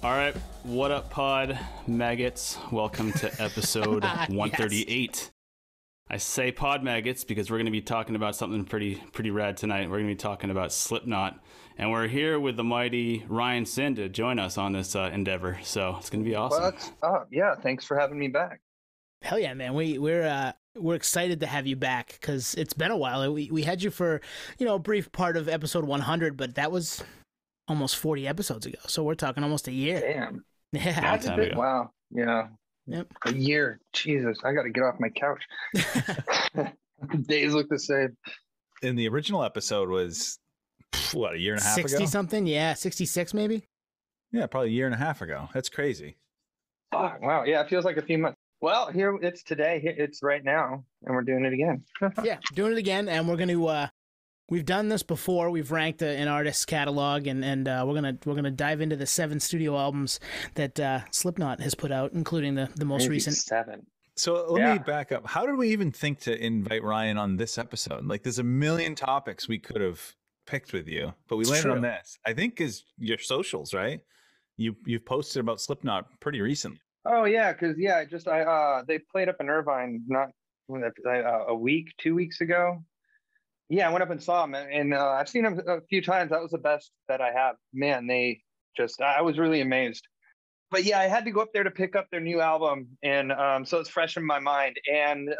All right, what up, pod maggots? Welcome to episode 138. Yes. I say pod maggots because we're going to be talking about something pretty rad tonight. We're going to be talking about Slipknot, and we're here with the mighty Ryan Sinn to join us on this endeavor. So it's going to be awesome. Yeah, thanks for having me back. Hell yeah, man. We're excited to have you back because it's been a while. We had you for a brief part of episode 100, but that was almost 40 episodes ago. So we're talking almost a year. Damn. Yeah. That's a bit. Wow. Yeah. Yep. A year. Jesus, I got to get off my couch. Days look the same. And the original episode was, what, a year and a half 60 ago? 60 something? Yeah, 66 maybe? Yeah, probably a year and a half ago. That's crazy. Oh, wow. Yeah, it feels like a few months. Well, here it's today. It's right now, and we're doing it again. Yeah, doing it again, and we're going to... We've done this before. We've ranked an artist's catalog, and we're gonna dive into the 7 studio albums that Slipknot has put out, including the most recent 7. So let me back up. How did we even think to invite Ryan on this episode? Like, there's a million topics we could have picked with you, but we landed on this. I think is your socials, right? You've posted about Slipknot pretty recently. Oh yeah, because they played up in Irvine a week, 2 weeks ago. Yeah, I went up and saw them, and I've seen them a few times. That was the best that I have. Man, I was really amazed. But yeah, I had to go up there to pick up their new album, and so it's fresh in my mind. And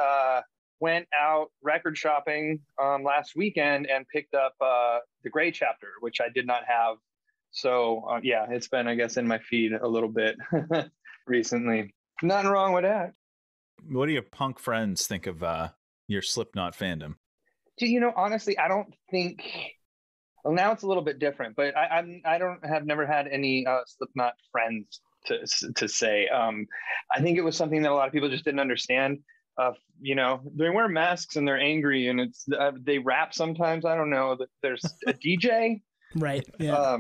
went out record shopping last weekend and picked up the Gray Chapter, which I did not have. So yeah, it's been, I guess, in my feed a little bit recently. Nothing wrong with that. What do your punk friends think of your Slipknot fandom? Honestly, I don't think. Well, now it's a little bit different, but I have never had any Slipknot friends to say. I think it was something that a lot of people just didn't understand. They wear masks and they're angry, and it's they rap sometimes. I don't know that there's a DJ, right? Yeah.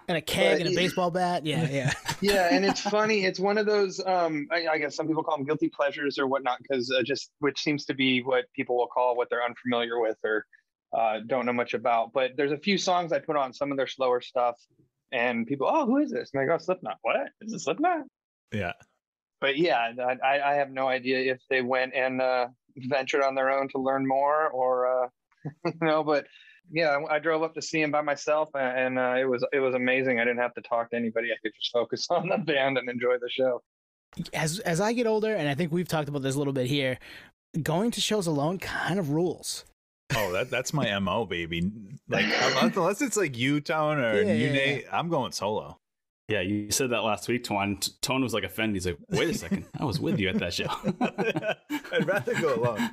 And a keg and a baseball bat. Yeah. Yeah, and it's funny. It's one of those, I guess some people call them guilty pleasures or whatnot, because which seems to be what people will call what they're unfamiliar with or don't know much about. But there's a few songs I put on, some of their slower stuff, and people, oh, who is this? And I go, Slipknot. What? Is it Slipknot? Yeah. But yeah, I have no idea if they went and ventured on their own to learn more or, but... Yeah, I drove up to see him by myself, and it was amazing. I didn't have to talk to anybody. I could just focus on the band and enjoy the show. As I get older, and I think we've talked about this a little bit here, going to shows alone kind of rules. Oh, that's my MO, baby. Like, unless it's like you, Tone, or you, Nate, I'm going solo. Yeah, you said that last week, Tone. Tone was like offended. He's like, wait a second, I was with you at that show. I'd rather go alone.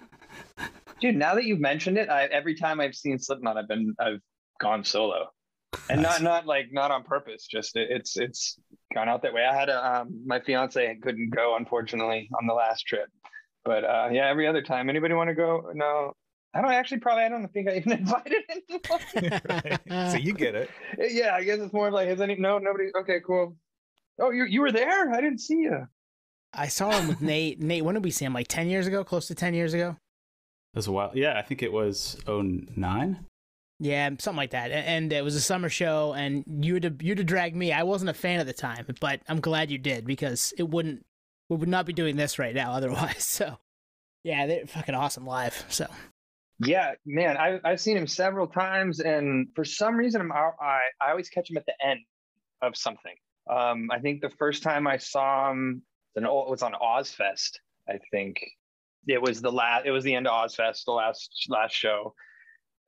Dude, now that you've mentioned it, every time I've seen Slipknot, I've gone solo, and not on purpose. Just it's gone out that way. I had my fiance couldn't go, unfortunately, on the last trip, but yeah, every other time. Anybody want to go? No, I don't actually. Probably I don't think I even invited anyone. Right. So you get it. Yeah, I guess it's more of like nobody. Okay, cool. Oh, you were there? I didn't see you. I saw him with Nate. Nate, when did we see him? Like 10 years ago? Close to 10 years ago? It was a while. Yeah, I think it was 2009. Yeah, something like that. And it was a summer show, and you'd have dragged me. I wasn't a fan at the time, but I'm glad you did, because we would not be doing this right now otherwise. So yeah, they're fucking awesome live. So yeah, man, I've seen him several times, and for some reason I always catch him at the end of something. I think the first time I saw him, it was on Ozfest, I think. It was the end of Ozfest, the last show.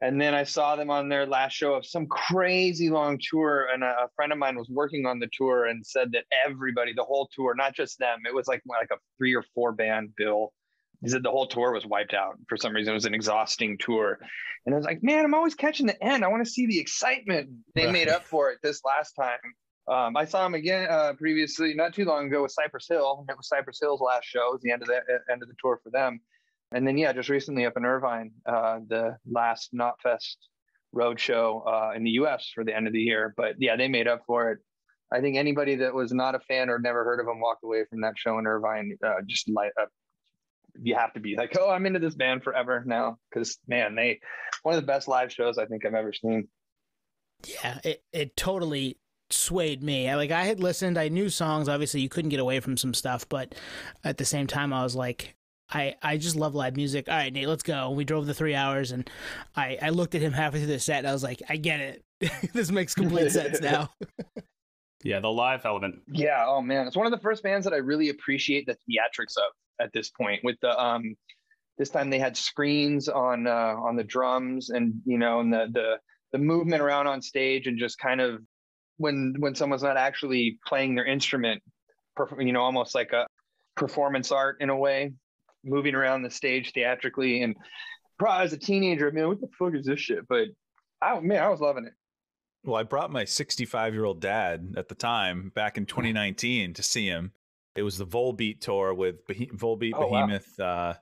And then I saw them on their last show of some crazy long tour. And a friend of mine was working on the tour and said that everybody, the whole tour, not just them, it was like a 3 or 4 band bill. He said the whole tour was wiped out for some reason. It was an exhausting tour. And I was like, man, I'm always catching the end. I want to see the excitement. They made up for it this last time. I saw him again previously, not too long ago, with Cypress Hill. It was Cypress Hill's last show. It was the end of the tour for them. And then, yeah, just recently up in Irvine, the last Knotfest road show in the U.S. for the end of the year. But yeah, they made up for it. I think anybody that was not a fan or never heard of them walked away from that show in Irvine just light up. You have to be like, oh, I'm into this band forever now, because man, one of the best live shows I think I've ever seen. Yeah, it totally swayed me. I had listened, I knew songs. Obviously, you couldn't get away from some stuff, but at the same time, I was like, I just love live music. All right, Nate, let's go. We drove the 3 hours, and I looked at him halfway through the set, and I was like, I get it. This makes complete sense now. Yeah, the live element. Yeah. Oh man, it's one of the first bands that I really appreciate the theatrics of at this point. With the this time they had screens on the drums, and and the movement around on stage, and just kind of when someone's not actually playing their instrument, almost like a performance art in a way, moving around the stage theatrically. And probably as a teenager, man, what the fuck is this shit? But I was loving it. Well, I brought my 65-year-old dad at the time back in 2019 to see him. It was the Volbeat tour with Volbeat, Behemoth. Wow.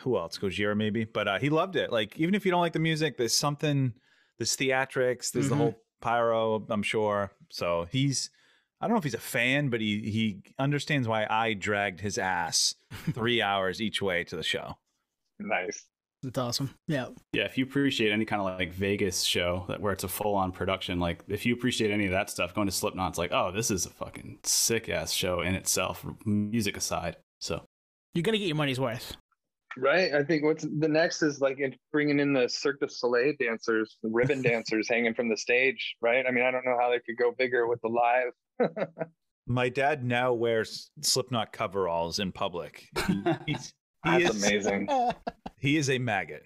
Who else? Gojira maybe, but he loved it. Like, even if you don't like the music, there's something. There's theatrics. There's the whole pyro, I'm sure. So I don't know if he's a fan, but he understands why I dragged his ass 3 hours each way to the show. Nice. That's awesome. Yeah. Yeah, if you appreciate any kind of like Vegas show where it's a full-on production, like if you appreciate any of that stuff, going to Slipknot's like, oh, this is a fucking sick-ass show in itself, music aside. So you're going to get your money's worth. Right. I think what's the next is like bringing in the Cirque du Soleil dancers, the ribbon dancers hanging from the stage, right? I mean, I don't know how they could go bigger with the live. My dad now wears Slipknot coveralls in public. That's amazing. He is a maggot.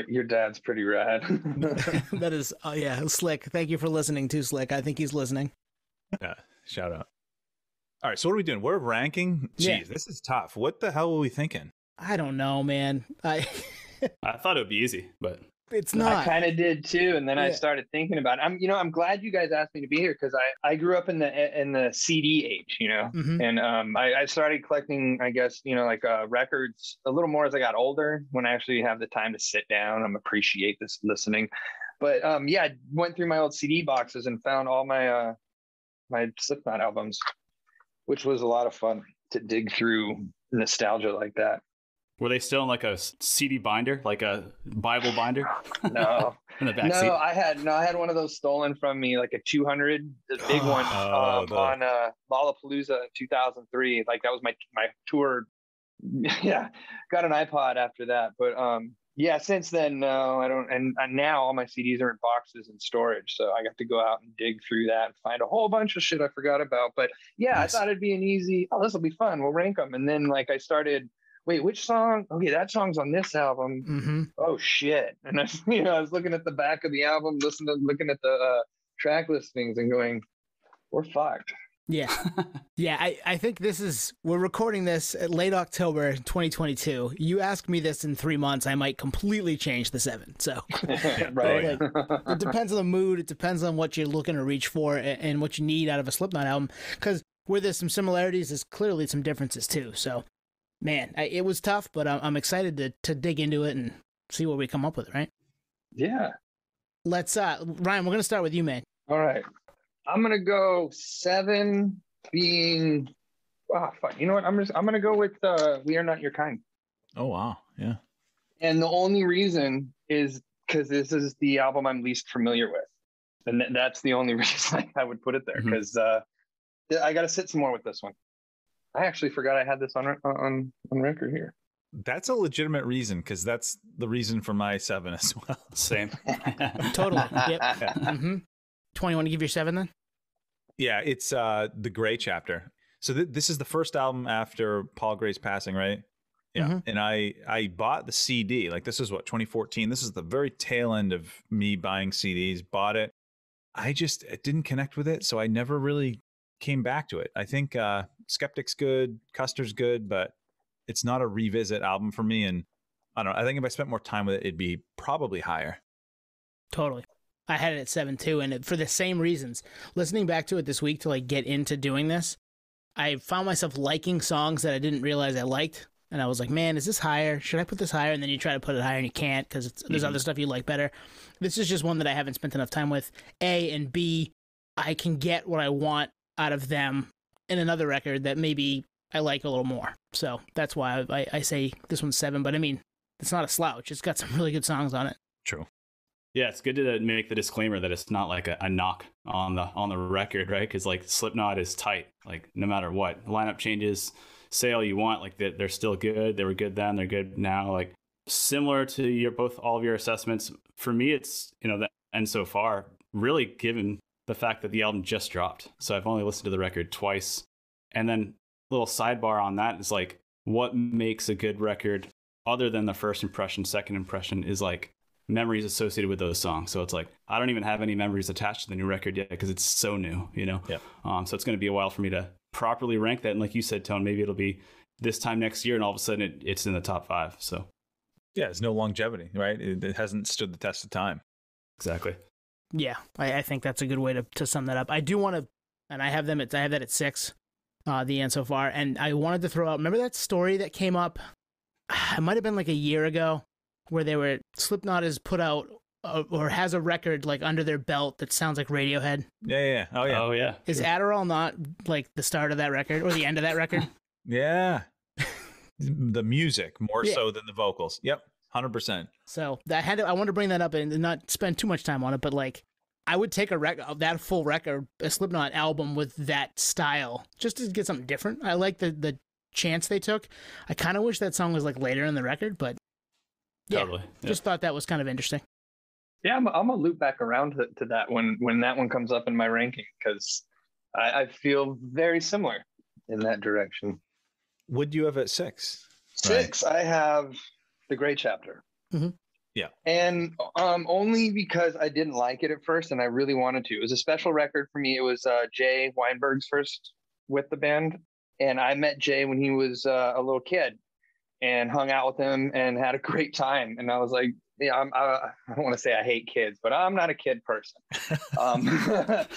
Your dad's pretty rad. That is, Slick. Thank you for listening to Slick. I think he's listening. Yeah, shout out. All right, so what are we doing? We're ranking. Jeez, This is tough. What the hell were we thinking? I don't know, man. I thought it would be easy, but it's not. I kind of did too, and then I started thinking about it. I'm glad you guys asked me to be here, because I grew up in the CD age, and I started collecting, I guess, records a little more as I got older, when I actually have the time to sit down and appreciate this listening. But I went through my old CD boxes and found all my my Slipknot albums, which was a lot of fun to dig through nostalgia like that. Were they still in like a CD binder, like a Bible binder? No, in the back seat? I had one of those stolen from me, like a 200, the big one on Lollapalooza in 2003. Like that was my tour. Yeah, got an iPod after that, but since then, no, I don't. And now all my CDs are in boxes and storage, so I got to go out and dig through that and find a whole bunch of shit I forgot about. But nice. I thought it'd be an easy. Oh, this will be fun. We'll rank them, and then I started. Wait, which song? Okay, that song's on this album. Mm-hmm. Oh shit! And I was looking at the back of the album, looking at the track listings, and going, "We're fucked." Yeah, I think we're recording this at late October 2022. You ask me this in 3 months, I might completely change the 7. So, right. It depends on the mood. It depends on what you're looking to reach for and what you need out of a Slipknot album. Because where there's some similarities, there's clearly some differences too. So. Man, it was tough, but I'm excited to dig into it and see what we come up with, right? Yeah. Let's, Ryan, we're going to start with you, man. All right. I'm going to go 7 being, fuck. You know what? I'm going to go with We Are Not Your Kind. Oh, wow. Yeah. And the only reason is because this is the album I'm least familiar with. And that's the only reason I would put it there, because I got to sit some more with this one. I actually forgot I had this on record here. That's a legitimate reason, because that's the reason for my 7 as well. Same. Totally. Yep. Yeah. Mm-hmm. 20, want to give your 7 then? Yeah, it's the Gray Chapter. So this is the first album after Paul Gray's passing, right? Yeah. Mm-hmm. And I bought the CD. Like, this is 2014. This is the very tail end of me buying CDs. Bought it. It didn't connect with it, so I never really came back to it. I think Skeptic's good, Custer's good, but it's not a revisit album for me. And I don't know. I think if I spent more time with it, it'd be probably higher. Totally. I had it at 7 too, and for the same reasons. Listening back to it this week to get into doing this, I found myself liking songs that I didn't realize I liked, and I was like, "Man, is this higher? Should I put this higher?" And then you try to put it higher, and you can't because there's other stuff you like better. This is just one that I haven't spent enough time with. A, and B, I can get what I want out of them in another record that maybe I like a little more. So that's why I say this one's 7. But I mean, it's not a slouch. It's got some really good songs on it. True. Yeah, it's good to make the disclaimer that it's not like a knock on the record, right? Because like Slipknot is tight, like no matter what lineup changes, say all you want, like they're still good. They were good then, they're good now. Like similar to all of your assessments. For me, it's and so far, really given the fact that the album just dropped, so I've only listened to the record twice. And then little sidebar on that is like, what makes a good record other than the first impression, second impression is like memories associated with those songs. So it's like, I don't even have any memories attached to the new record yet because it's so new, Yep. So it's going to be a while for me to properly rank that. And like you said, Tone, maybe it'll be this time next year and all of a sudden it's in the top 5. So yeah, it's no longevity, right? It hasn't stood the test of time. Exactly. Yeah, I think that's a good way to sum that up. I do want to, and I have that at 6, the end so far. And I wanted to throw out, remember that story that came up? It might have been like a year ago, where Slipknot has put out or has a record like under their belt that sounds like Radiohead. Yeah. Oh yeah. Is Adderall not like the start of that record or the end of that record? Yeah. The music more so than the vocals. Yep. 100%. So I want to bring that up and not spend too much time on it, but like I would take that full record, a Slipknot album with that style, just to get something different. I like the chance they took. I kind of wish that song was like later in the record, but yeah, totally. Just thought that was kind of interesting. Yeah, I'm gonna loop back around to that when that one comes up in my ranking, because I feel very similar in that direction. Would you have at 6? 6, right. I have The Great Chapter. Mm-hmm. Yeah. And only because I didn't like it at first and I really wanted to. It was a special record for me. It was Jay Weinberg's first with the band. And I met Jay when he was a little kid and hung out with him and had a great time. And I was like, yeah, I don't want to say I hate kids, but I'm not a kid person. But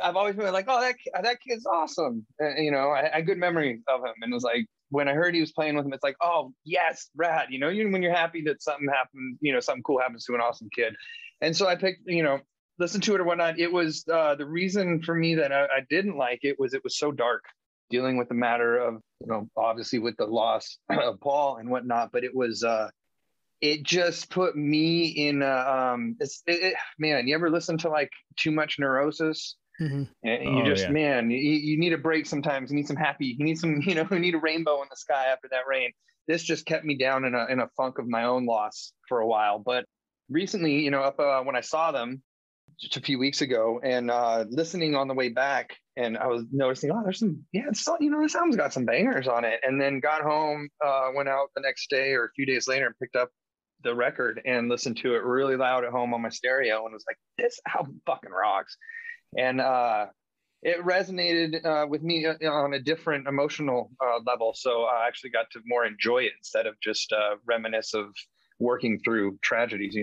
I've always been like, oh, that kid's awesome. I had good memories of him. And it was like, when I heard he was playing with him, it's like, oh, yes, rad. When you're happy that something happened, something cool happens to an awesome kid. And so I picked, listen to it or whatnot. It was the reason for me that I didn't like it was so dark, dealing with the matter of, obviously with the loss of Paul and whatnot. But it was, it just put me in, man, you ever listen to like Too Much Neurosis? Mm-hmm. And man, you need a break sometimes. You need some happy, you need some, you need a rainbow in the sky after that rain. This just kept me down in a funk of my own loss for a while. But recently, when I saw them just a few weeks ago and listening on the way back, and I was noticing, oh, there's some, this album's got some bangers on it. And then got home, went out the next day or a few days later and picked up the record and listened to it really loud at home on my stereo and was like, this album fucking rocks. And it resonated with me on a different emotional level. So I actually got to more enjoy it instead of just reminisce of working through tragedies,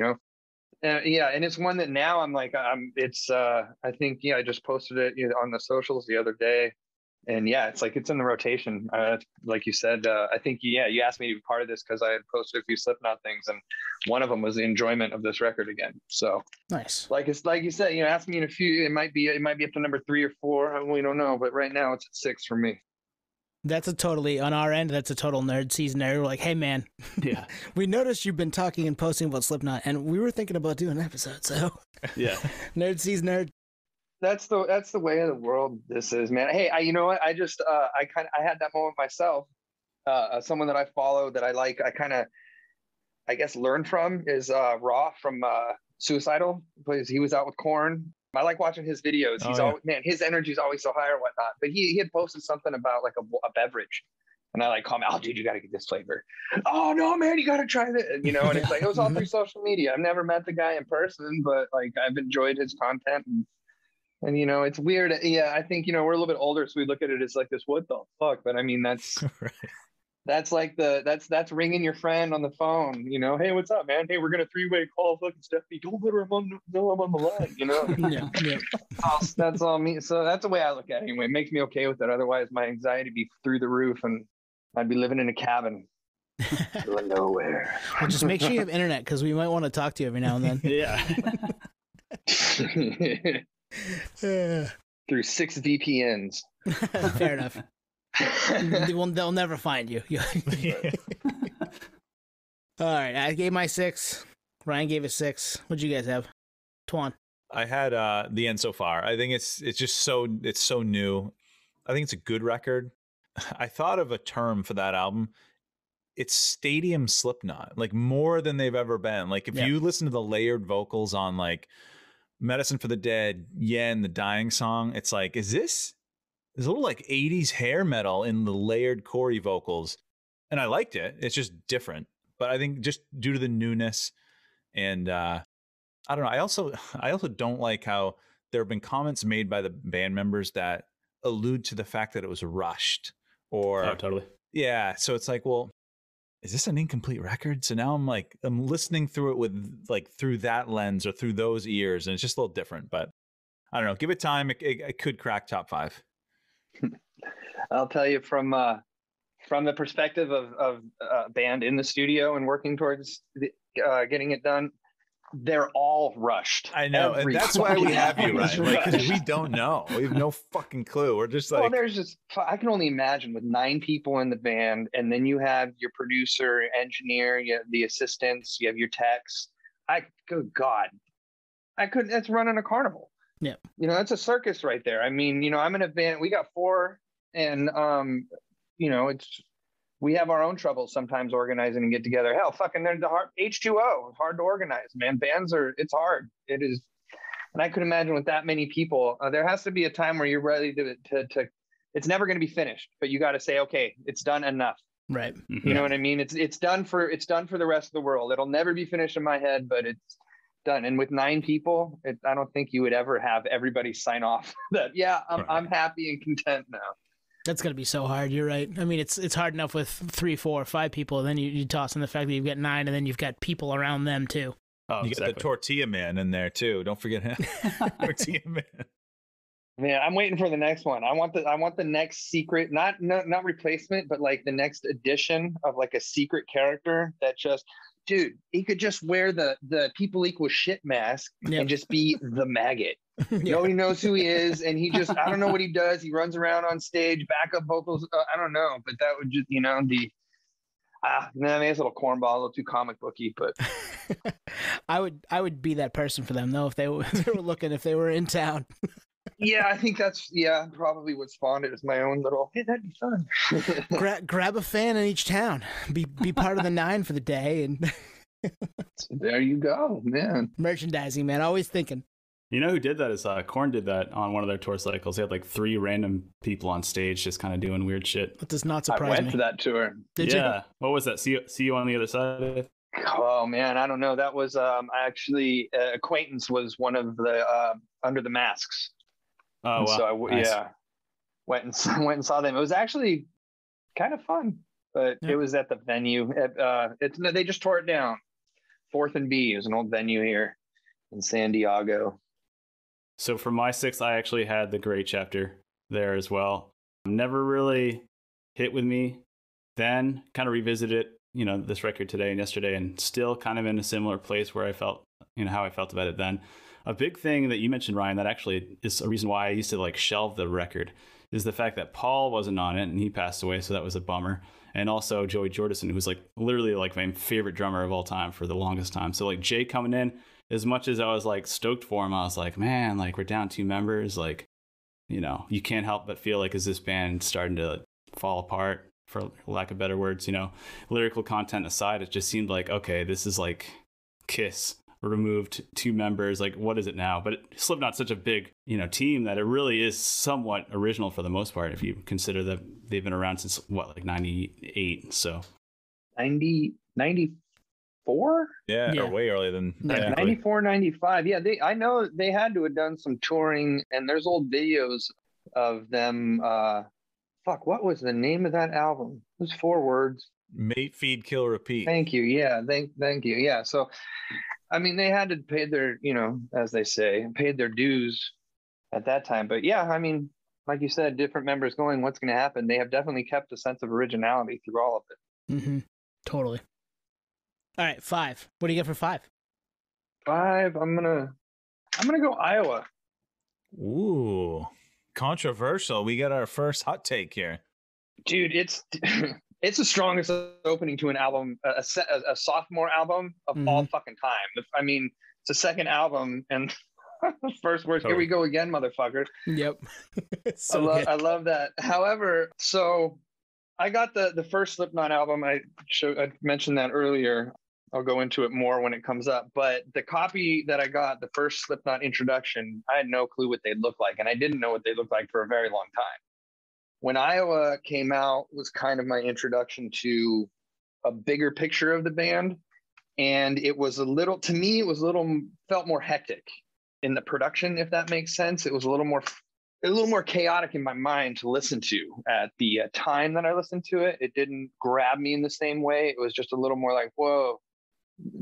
and it's one that now I'm like, I think, I just posted it on the socials the other day. And it's like, it's in the rotation. Like you said, I think, you asked me to be part of this because I had posted a few Slipknot things, and one of them was the enjoyment of this record again. So nice. Like it's like you said, ask me in a few. It might be up to number 3 or 4. We don't know, but right now it's at 6 for me. That's on our end. That's a total nerd season there. We're like, hey man, we noticed you've been talking and posting about Slipknot, and we were thinking about doing an episode. So nerd sees nerd. That's the way of the world this is, man. Hey, you know what? I just I had that moment myself. Someone that I follow that I like, I guess learned from is Raw from Suicidal, because he was out with Korn. I like watching his videos. He's always, man, his energy is always so high or whatnot. But he had posted something about like a beverage, and I like comment, oh dude, you got to get this flavor. Oh no, man, you got to try this. And it's like, it was all through social media. I've never met the guy in person, but like I've enjoyed his content and it's weird. Yeah, I think, we're a little bit older, so we look at it as like this, what the fuck? But I mean, that's right. That's like that's ringing your friend on the phone, hey, what's up, man? Hey, we're going to 3-way call fucking Stephanie. Don't let her know I'm on the line, Yeah. That's all me. So that's the way I look at it anyway. It makes me okay with it. Otherwise, my anxiety would be through the roof and I'd be living in a cabin. Going nowhere. Well, just make sure you have internet, because we might want to talk to you every now and then. Through 6 VPNs. Fair enough. They'll never find you. All right, I gave my 6. Ryan gave it 6. What'd you guys have? Twan. I had The End So Far. I think it's just so new. I think it's a good record. I thought of a term for that album. It's stadium Slipknot, like more than they've ever been. Like if you listen to the layered vocals on like Medicine for the Dead, and the Dying Song, it's like, there's a little like 80s hair metal in the layered chorey vocals. And I liked it. It's just different. But I think just due to the newness and I don't know. I also don't like how there have been comments made by the band members that allude to the fact that it was rushed or totally. Yeah. So it's like, well, is this an incomplete record? So now I'm listening through it with like through that lens or through those ears, and it's just a little different. But I don't know. Give it time. It could crack top 5. I'll tell you from the perspective of a band in the studio and working towards getting it done. They're all rushed. I know, and that's why we have you, right? Like, because we don't know. We have no fucking clue. We're just like, well, there's just, I can only imagine with 9 people in the band, and then you have your producer, engineer, you have the assistants, you have your techs. Good God, that's running a carnival. Yeah. You know, that's a circus right there. I mean, you know, I'm in a band, we got 4, and, you know, we have our own troubles sometimes organizing and get together. Hell, fucking there's the hard H2O. It's hard to organize, man. It's hard. It is. And I could imagine with that many people, there has to be a time where you're ready to it's never going to be finished, but you got to say, okay, it's done enough. Right. You know what I mean? It's done for the rest of the world. It'll never be finished in my head, but it's done. And with 9 people, I don't think you would ever have everybody sign off that, yeah, I'm happy and content now. That's going to be so hard. You're right. I mean, it's hard enough with 3, 4, 5 people. And then you toss in the fact that you've got 9, and then you've got people around them too. Oh, you got the tortilla man in there too. Don't forget him. Tortilla man. Man, I'm waiting for the next one. I want the next secret, not replacement, but like the next edition of like a secret character that just, dude, he could just wear the people equal shit mask and just be the maggot. Nobody knows who he is, and he just, I don't know what he does. He runs around on stage, backup vocals. I don't know, but that would just, you know, I mean, it's a little cornball, a little too comic booky, but I would be that person for them though if they were looking, if they were in town. Yeah, I think that's probably what spawned it. Is my own little, hey, that'd be fun. grab a fan in each town, be part of the 9 for the day, and there you go, man. Merchandising, man, always thinking. You know who did that is Korn did that on one of their tour cycles. They had like 3 random people on stage just kind of doing weird shit. That does not surprise me. I went to that tour. Did you? What was that? See you on the other side? Oh man, I don't know. That was actually Acquaintance was one of the Under the Masks. Oh wow. So Nice. went and saw them. It was actually kind of fun, but it was at the venue. They just tore it down. 4th and B is an old venue here in San Diego. So for my 6th, I actually had the Gray Chapter there as well. Never really hit with me. Then kind of revisited it, you know, this record today and yesterday, and still kind of in a similar place where I felt, you know, how I felt about it then. A big thing that you mentioned, Ryan, that actually is a reason why I used to like shelve the record is the fact that Paul wasn't on it and he passed away. So that was a bummer. And also Joey Jordison, who was like literally like my favorite drummer of all time for the longest time. So like Jay coming in, as much as I was like stoked for him, I was like, man, like we're down 2 members. Like, you know, you can't help but feel like, is this band starting to fall apart, for lack of better words? You know, lyrical content aside, it just seemed like, okay, this is like Kiss removed 2 members. Like, what is it now? But Slipknot's such a big, you know, team that it really is somewhat original for the most part, if you consider that they've been around since like 98. So 94? Yeah, or way earlier than 94, 95. Yeah, I know they had to have done some touring, and there's old videos of them. What was the name of that album? It was 4 words. Mate, Feed, Kill, Repeat. Thank you. Yeah, thank you. Yeah, so I mean, they had to pay their, you know, as they say, paid their dues at that time. But yeah, I mean, like you said, different members going, what's going to happen? They have definitely kept a sense of originality through all of it. Mm-hmm. Totally. All right, 5. What do you get for 5? 5. I'm gonna go Iowa. Ooh, controversial. We got our first hot take here. Dude, it's It's the strongest opening to an album, a sophomore album of all fucking time. I mean, it's the second album, and first words, here we go again, motherfucker. Yep. I love that. However, so I got the first Slipknot album. I mentioned that earlier. I'll go into it more when it comes up. But the copy that I got, the first Slipknot introduction, I had no clue what they'd look like. And I didn't know what they looked like for a very long time. When Iowa came out was kind of my introduction to a bigger picture of the band. And it was to me, felt more hectic in the production, if that makes sense. It was a little more chaotic in my mind to listen to at the time that I listened to it. It didn't grab me in the same way. It was just a little more like, whoa,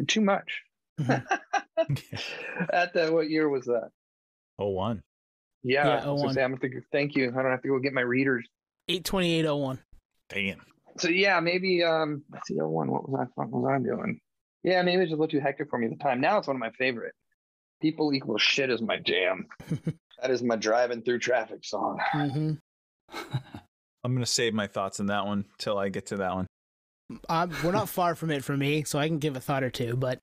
too much. What year was that? 01. Yeah, 01. Thank you. I don't have to go get my readers. 8/28/01. Damn. So yeah, maybe let's see, 01. What was I doing? Yeah, maybe it was just a little too hectic for me at the time. Now it's one of my favorite. People Equal Shit is my jam. That is my driving through traffic song. I'm gonna save my thoughts on that one till I get to that one. We're not far from it for me, so I can give a thought or two. But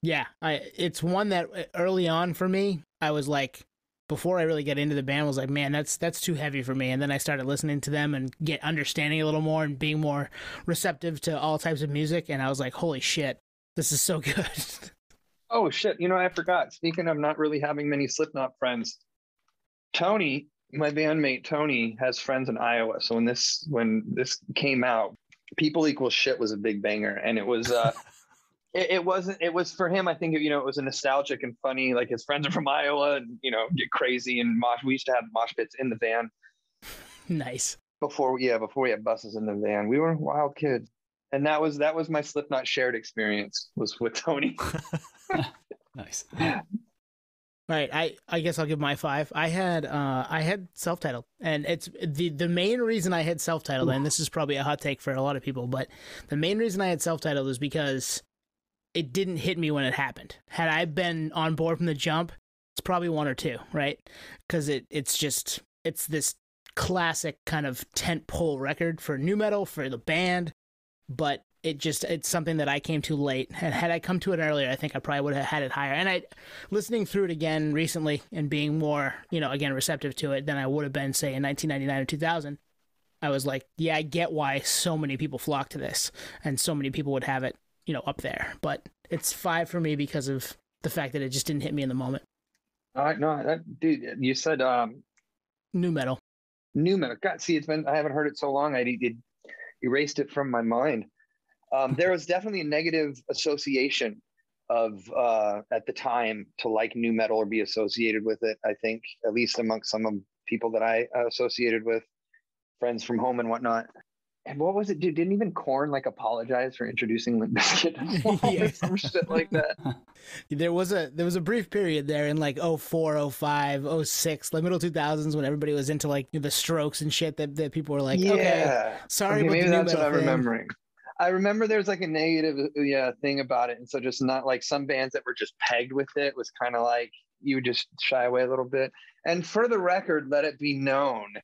yeah, it's one that early on for me, I was like, before I really get into the band, I was like, man, that's too heavy for me. And then I started listening to them and understanding a little more and being more receptive to all types of music. And I was like, holy shit, this is so good. Oh shit! I forgot. Speaking of not really having many Slipknot friends, Tony, my bandmate Tony, has friends in Iowa. So when this came out, People Equal Shit was a big banger, and it was it was for him. I think it was a nostalgic and funny. Like, his friends are from Iowa, and get crazy and mosh. We used to have mosh pits in the van. Nice. Before we had buses in the van, we were wild kids. And that was my Slipknot shared experience was with Tony. Nice. All right, I guess I'll give my 5. I had self-titled, and it's the main reason I had self-titled, and this is probably a hot take for a lot of people, but the main reason I had self-titled is because it didn't hit me when it happened. Had I been on board from the jump, it's probably 1 or 2, right? Because it's this classic kind of tentpole record for nu metal, for the band. But it's something that I came to late. And had I come to it earlier, I think I probably would have had it higher. And listening through it again recently and being more, again, receptive to it than I would have been, say, in 1999 or 2000, I was like, yeah, I get why so many people flock to this and so many people would have it, up there. But it's 5 for me because of the fact that it just didn't hit me in the moment. No, dude, you said nu metal. Nu metal. God, see, I haven't heard it so long. It erased it from my mind. There was definitely a negative association of at the time to like nu metal or be associated with it. I think, at least amongst some of people that I associated with, friends from home and whatnot. And what was it, dude? Didn't even Korn apologize for introducing Limp Bizkit? Or some shit like that. There was a brief period there in 04, 05, 06, middle 2000s when everybody was into the Strokes and shit that people were like, okay, sorry, but maybe that's what I'm thing. remembering. I remember there was a negative thing about it, and so just not some bands that were just pegged with it was kind of like you would just shy away a little bit. And for the record, let it be known,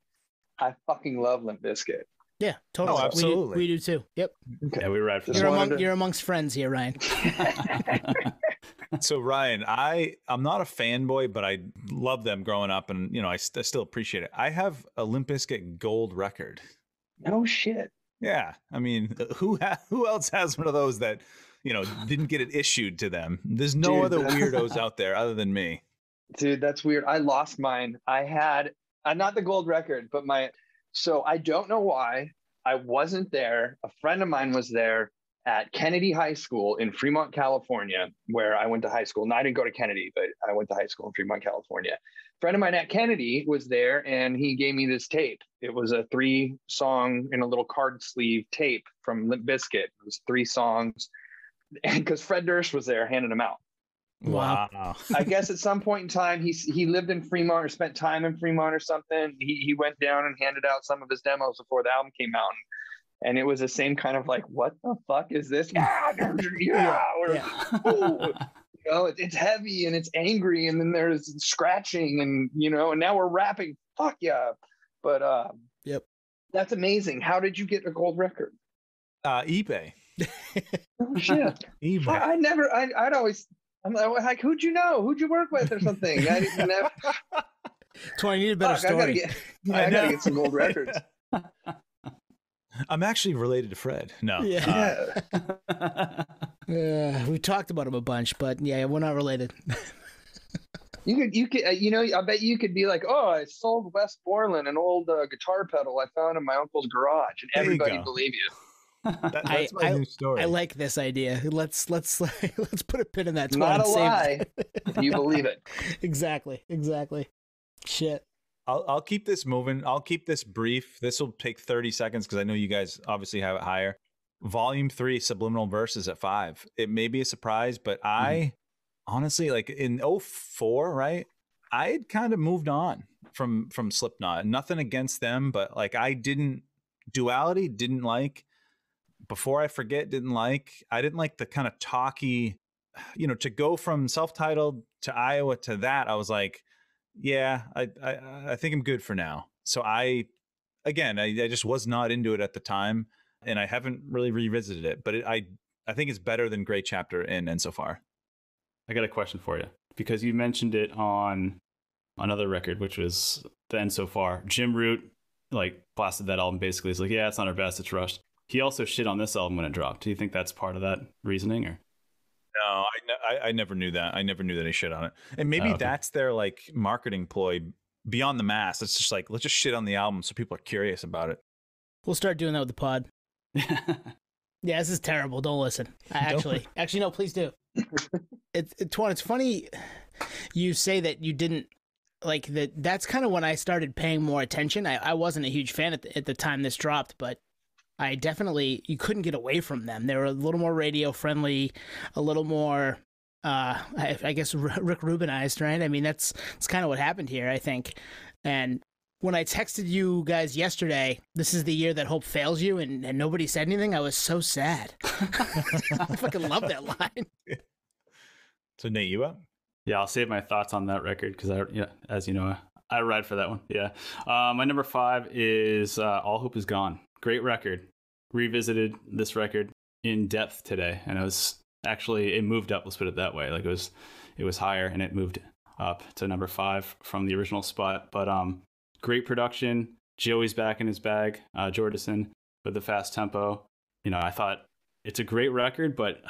I fucking love Limp Bizkit. Yeah, totally. Oh, absolutely. We do too. Yep. Okay. Yeah, we were right for You're amongst friends here, Ryan. So Ryan, I'm not a fanboy, but I love them growing up, and I still appreciate it. I have a Limp Bizkit gold record. No shit. Yeah, I mean, who else has one of those that didn't get it issued to them? There's no other weirdos out there other than me. Dude, that's weird. I lost mine. I had not the gold record, but so I don't know why I wasn't there. A friend of mine was there at Kennedy High School in Fremont, California, where I went to high school. And I didn't go to Kennedy, but I went to high school in Fremont, California. A friend of mine at Kennedy was there, and he gave me this tape. It was a 3-song in a little card sleeve tape from Limp Bizkit. It was 3 songs, and because Fred Durst was there handing them out. Wow. I guess at some point in time, he lived in Fremont or spent time in Fremont or something. He went down and handed out some of his demos before the album came out. And it was the same kind of what the fuck is this? It's heavy and it's angry, and then there's scratching, and and now we're rapping. Fuck yeah. But yep. That's amazing. How did you get a gold record? eBay. Oh shit! eBay. I'd always. I'm like, who'd you know? Who'd you work with or something? I didn't have. Tony, you need a better story. I gotta get some gold records. I'm actually related to Fred. No. Yeah. We talked about him a bunch, but yeah, we're not related. You could, I bet you could be like, oh, I sold Wes Borland an old guitar pedal I found in my uncle's garage, and everybody believe you. That's my new story. I like this idea. Let's put a pin in that. Not a lie. You believe it. Exactly. Shit. I'll keep this moving. I'll keep this brief. This will take 30 seconds because I know you guys obviously have it higher. Volume 3, Subliminal Verses at 5. It may be a surprise, but I honestly, like in 04, right? I had kind of moved on from Slipknot. Nothing against them, but like Duality didn't like. Before I Forget didn't like. I didn't like the kind of talky, to go from self-titled to Iowa to that. I was like, yeah, I think I'm good for now. So I just was not into it at the time, and I haven't really revisited it. But I think it's better than Great Chapter and So Far. I got a question for you because you mentioned it on another record, which was the End So Far. Jim Root like blasted that album basically. He's like, yeah, it's not our best, it's rushed. He also shit on this album when it dropped. Do you think that's part of that reasoning, or? No, I never knew that. I never knew that he shit on it. And maybe that's their like marketing ploy beyond the mass. It's just like, let's just shit on the album so people are curious about it. We'll start doing that with the pod. Yeah, this is terrible. Don't listen. Actually, no, please do. It's funny you say that you didn't like that. That's kind of when I started paying more attention. I wasn't a huge fan at the time this dropped, but I definitely, you couldn't get away from them. They were a little more radio friendly, a little more, I guess, Rick Rubinized, right? I mean, that's kind of what happened here, I think. And when I texted you guys yesterday, this is the year that hope fails you, and nobody said anything, I was so sad. I fucking love that line. So Nate, you up? Yeah, I'll save my thoughts on that record because as you know, I ride for that one. Yeah. My number 5 is All Hope Is Gone. Great record. Revisited this record in depth today, and it moved up. Let's put it that way. Like it was higher, and it moved up to number 5 from the original spot. But great production. Joey's back in his bag. Jordison with the fast tempo. I thought it's a great record, but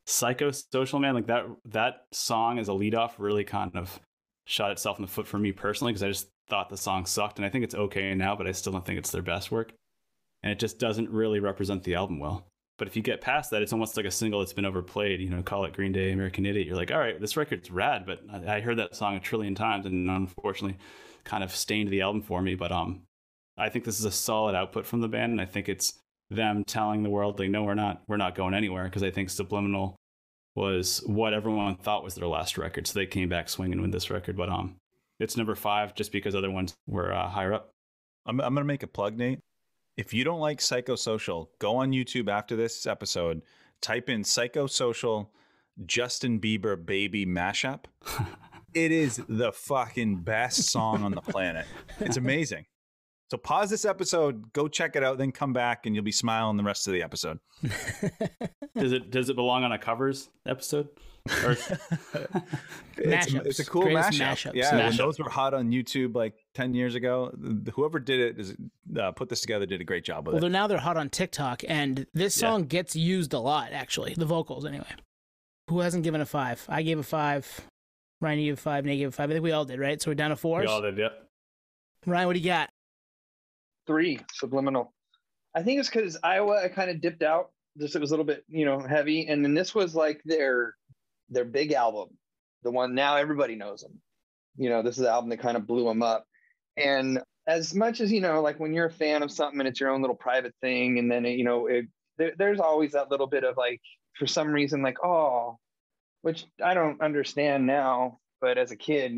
Psychosocial, man, like that song as a leadoff really kind of shot itself in the foot for me personally because I just thought the song sucked, and I think it's okay now, but I still don't think it's their best work, and it just doesn't really represent the album well. But if you get past that, it's almost like a single that's been overplayed. Call it Green Day, American Idiot. You're like, all right, this record's rad, but I heard that song a trillion times, and unfortunately, kind of stained the album for me. But I think this is a solid output from the band, and I think it's them telling the world, like, no, we're not going anywhere, because I think Subliminal was what everyone thought was their last record, so they came back swinging with this record. But it's number 5 just because other ones were higher up. I'm gonna make a plug, Nate. If you don't like Psychosocial, go on YouTube after this episode, type in Psychosocial Justin Bieber Baby mashup. It is the fucking best song on the planet. It's amazing. So pause this episode, go check it out, then come back, and you'll be smiling the rest of the episode. Does it belong on a covers episode? Or... it's a cool mashup. Yeah, when those were hot on YouTube like 10 years ago, whoever did it put this together did a great job with it. Well, now they're hot on TikTok, and this song gets used a lot, actually. The vocals, anyway. Who hasn't given a 5? I gave a 5. Ryan, you gave a 5. Nate gave a 5. I think we all did, right? So we're down to 4s? We all did, yep. Ryan, what do you got? 3, Subliminal. I think it's because Iowa, I kind of dipped out. Just it was a little bit, heavy. And then this was like their big album, the one now everybody knows them. This is the album that kind of blew them up. And as much as, like when you're a fan of something and it's your own little private thing, and then, there's always that little bit of like, for some reason, like, oh, which I don't understand now, but as a kid,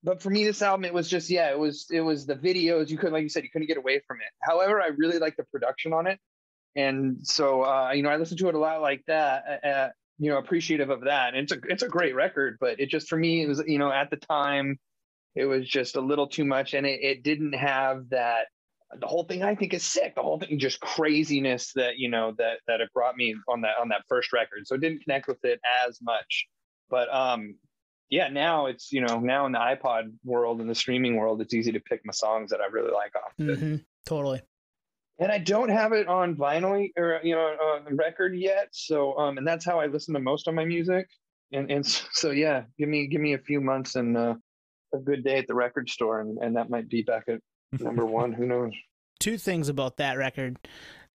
but for me, this album, it was just, it was the videos. You couldn't, like you said, you couldn't get away from it. However, I really like the production on it. And so, I listened to it a lot like that, appreciative of that. And it's a great record, but it just, for me, it was, at the time, it was just a little too much. And it didn't have that the whole thing I think is sick. The whole thing, just craziness that, you know, that it brought me on that first record. So it didn't connect with it as much. But yeah, now it's, you know, now in the iPod world and the streaming world, it's easy to pick my songs that I really like off of it. Totally. And I don't have it on vinyl or, you know, on the record yet. So and that's how I listen to most of my music. And so yeah, give me a few months and a good day at the record store, and that might be back at number one. Who knows? Two things about that record.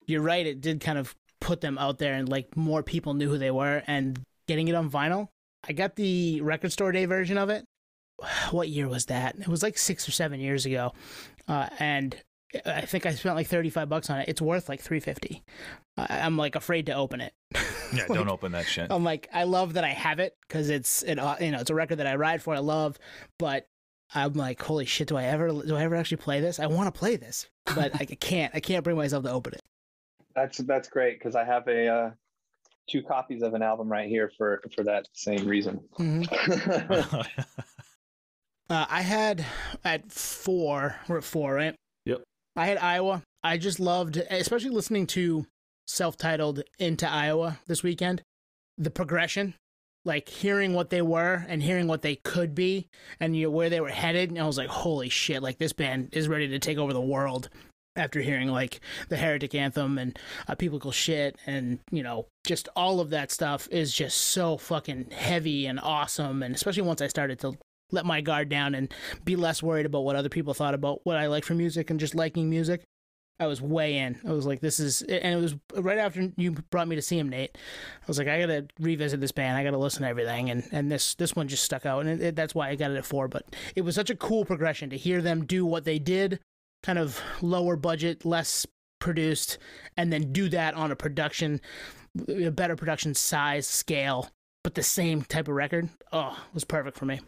You're right, it did kind of put them out there, and like more people knew who they were. And getting it on vinyl, I got the record store day version of it. What year was that? It was like 6 or 7 years ago, and I think I spent like $35 on it. It's worth like $350. I'm like afraid to open it. Yeah, like, don't open that shit. I'm like, I love that I have it because it's you know, it's a record that I ride for. I love, but I'm like, holy shit, do I ever actually play this? I want to play this, but I can't bring myself to open it. That's great, because I have a 2 copies of an album right here for that same reason. I had at 4. We're at 4, right? Yep. I had Iowa. I just loved, especially listening to self-titled Into Iowa this weekend, the progression, like hearing what they were and hearing what they could be and, you know, where they were headed. And I was like, holy shit, like this band is ready to take over the world after hearing like the Heretic Anthem and People Equal Shit. And, you know, just all of that stuff is just so fucking heavy and awesome. And especially once I started to let my guard down and be less worried about what other people thought about what I like for music and just liking music, I was way in. I was like, this is, and it was right after you brought me to see him, Nate. I was like, I gotta revisit this band. I gotta listen to everything, and this one just stuck out, and that's why I got it at 4. But it was such a cool progression to hear them do what they did, kind of lower budget, less produced, and then do that on a better production size, scale, but the same type of record. Oh, it was perfect for me.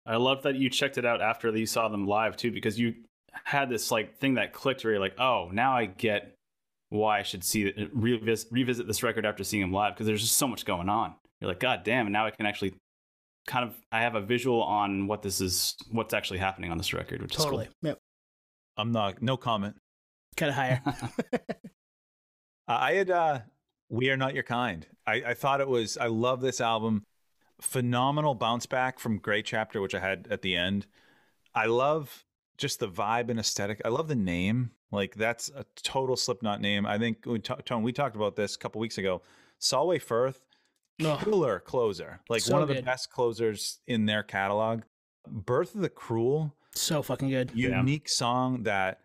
I love that you checked it out after you saw them live too, because you had this like thing that clicked where you're like, oh, now I get why I should revisit this record after seeing them live, because there's just so much going on. You're like, God damn, and now I can actually I have a visual on what's actually happening on this record, which totally. Is cool. Yep. No comment. Cut it higher. I had We Are Not Your Kind. I thought I love this album. Phenomenal bounce back from Gray Chapter, which I had at the end. I love just the vibe and aesthetic. I love the name. Like, that's a total Slipknot name. I think, Tone, we talked about this a couple weeks ago. Solway Firth, killer closer. Like, so one of the best closers in their catalog. Birth of the Cruel. So fucking good. Unique song that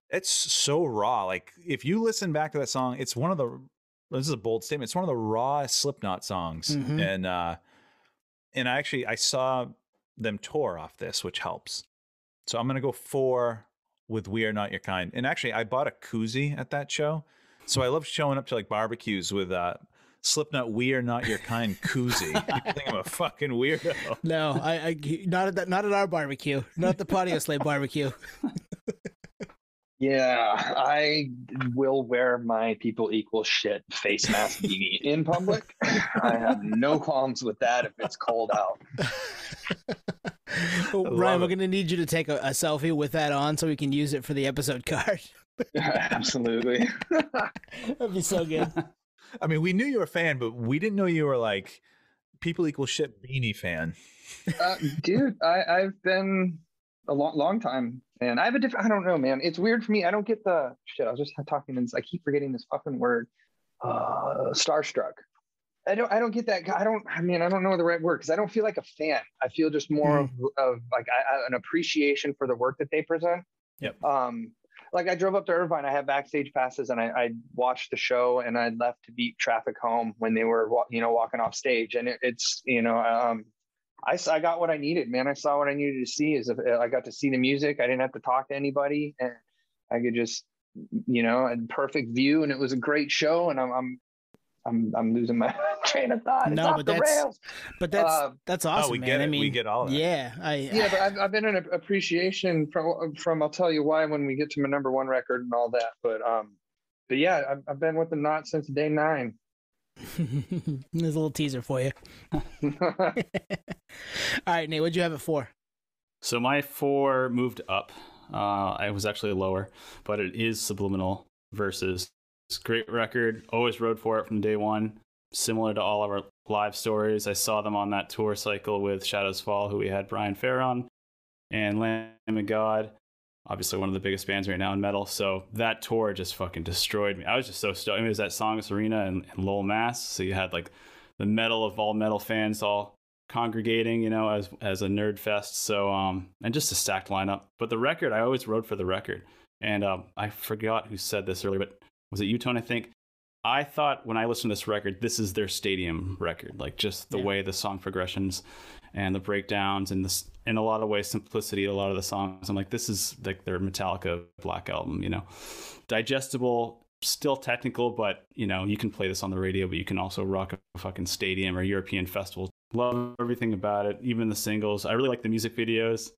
it's so raw. Like, if you listen back to that song, it's one of the, this is a bold statement, it's one of the rawest Slipknot songs. And I saw them tour off this, which helps. So I'm going to go 4 with We Are Not Your Kind. And actually, I bought a koozie at that show. So I love showing up to like barbecues with Slipknot We Are Not Your Kind koozie. People think I'm a fucking weirdo. No, I not at our barbecue. Not at the Podioslave barbecue. Yeah, I will wear my People Equal Shit face mask beanie in public. I have no qualms with that if it's cold out. Well, Ryan, we're going to need you to take a selfie with that on so we can use it for the episode card. Absolutely. That'd be so good. I mean, we knew you were a fan, but we didn't know you were like People Equal Shit beanie fan. Dude, I've been a long time. And I have I don't know, man. It's weird for me. I don't get the shit. I was just talking and I keep forgetting this fucking word. Starstruck. I don't get that. I don't know the right word, because I don't feel like a fan. I feel just more of like an appreciation for the work that they present. Yep. Like I drove up to Irvine. I have backstage passes, and I watched the show, and I left to beat traffic home when they were walking off stage, and it's I got what I needed, man. I saw what I needed to see. I got to see the music. I didn't have to talk to anybody, and I could just, a perfect view. And it was a great show. And I'm losing my train of thought. No, but that's awesome. We man. get it. I mean, we get all of that. Yeah, but I've been in appreciation from. I'll tell you why when we get to my number 1 record and all that. But yeah, I've been with the Knot since day 9. There's a little teaser for you. All right, Nate, what'd you have it for? So my 4 moved up. I was actually lower, but it is Subliminal Versus. It's a great record. Always rode for it from day one. Similar to all of our live stories, I saw them on that tour cycle with Shadows Fall, who we had Brian Fair on, and Lamb of God, obviously one of the biggest bands right now in metal. So that tour just fucking destroyed me. I was just so stoked. I mean, it was at Songus Arena in Lowell, Mass. So you had like the metal of all metal fans all congregating, you know, as a nerd fest. So and just a stacked lineup. But the record, I always rode for the record. And I forgot who said this earlier, but was it you, Tone? I think. I thought when I listened to this record, this is their stadium record, like just the way the song progressions and the breakdowns and this, in a lot of ways, simplicity, a lot of the songs. I'm like, this is like their Metallica Black Album, you know, digestible, still technical, but you know, you can play this on the radio, but you can also rock a fucking stadium or European festival. Love everything about it. Even the singles. I really like the music videos.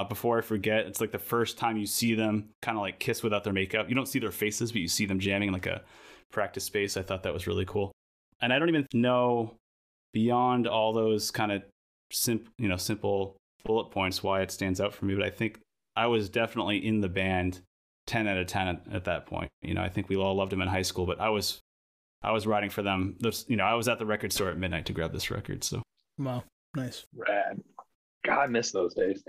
Before I forget, it's like the first time you see them kind of like Kiss without their makeup. You don't see their faces, but you see them jamming in like a practice space. I thought that was really cool. And I don't even know beyond all those kind of simple bullet points why it stands out for me, but I think I was definitely in the band 10 out of 10 at that point. You know, I think we all loved them in high school, but I was riding for them. You know, I was at the record store at midnight to grab this record. So wow, nice. Rad. God, I miss those days.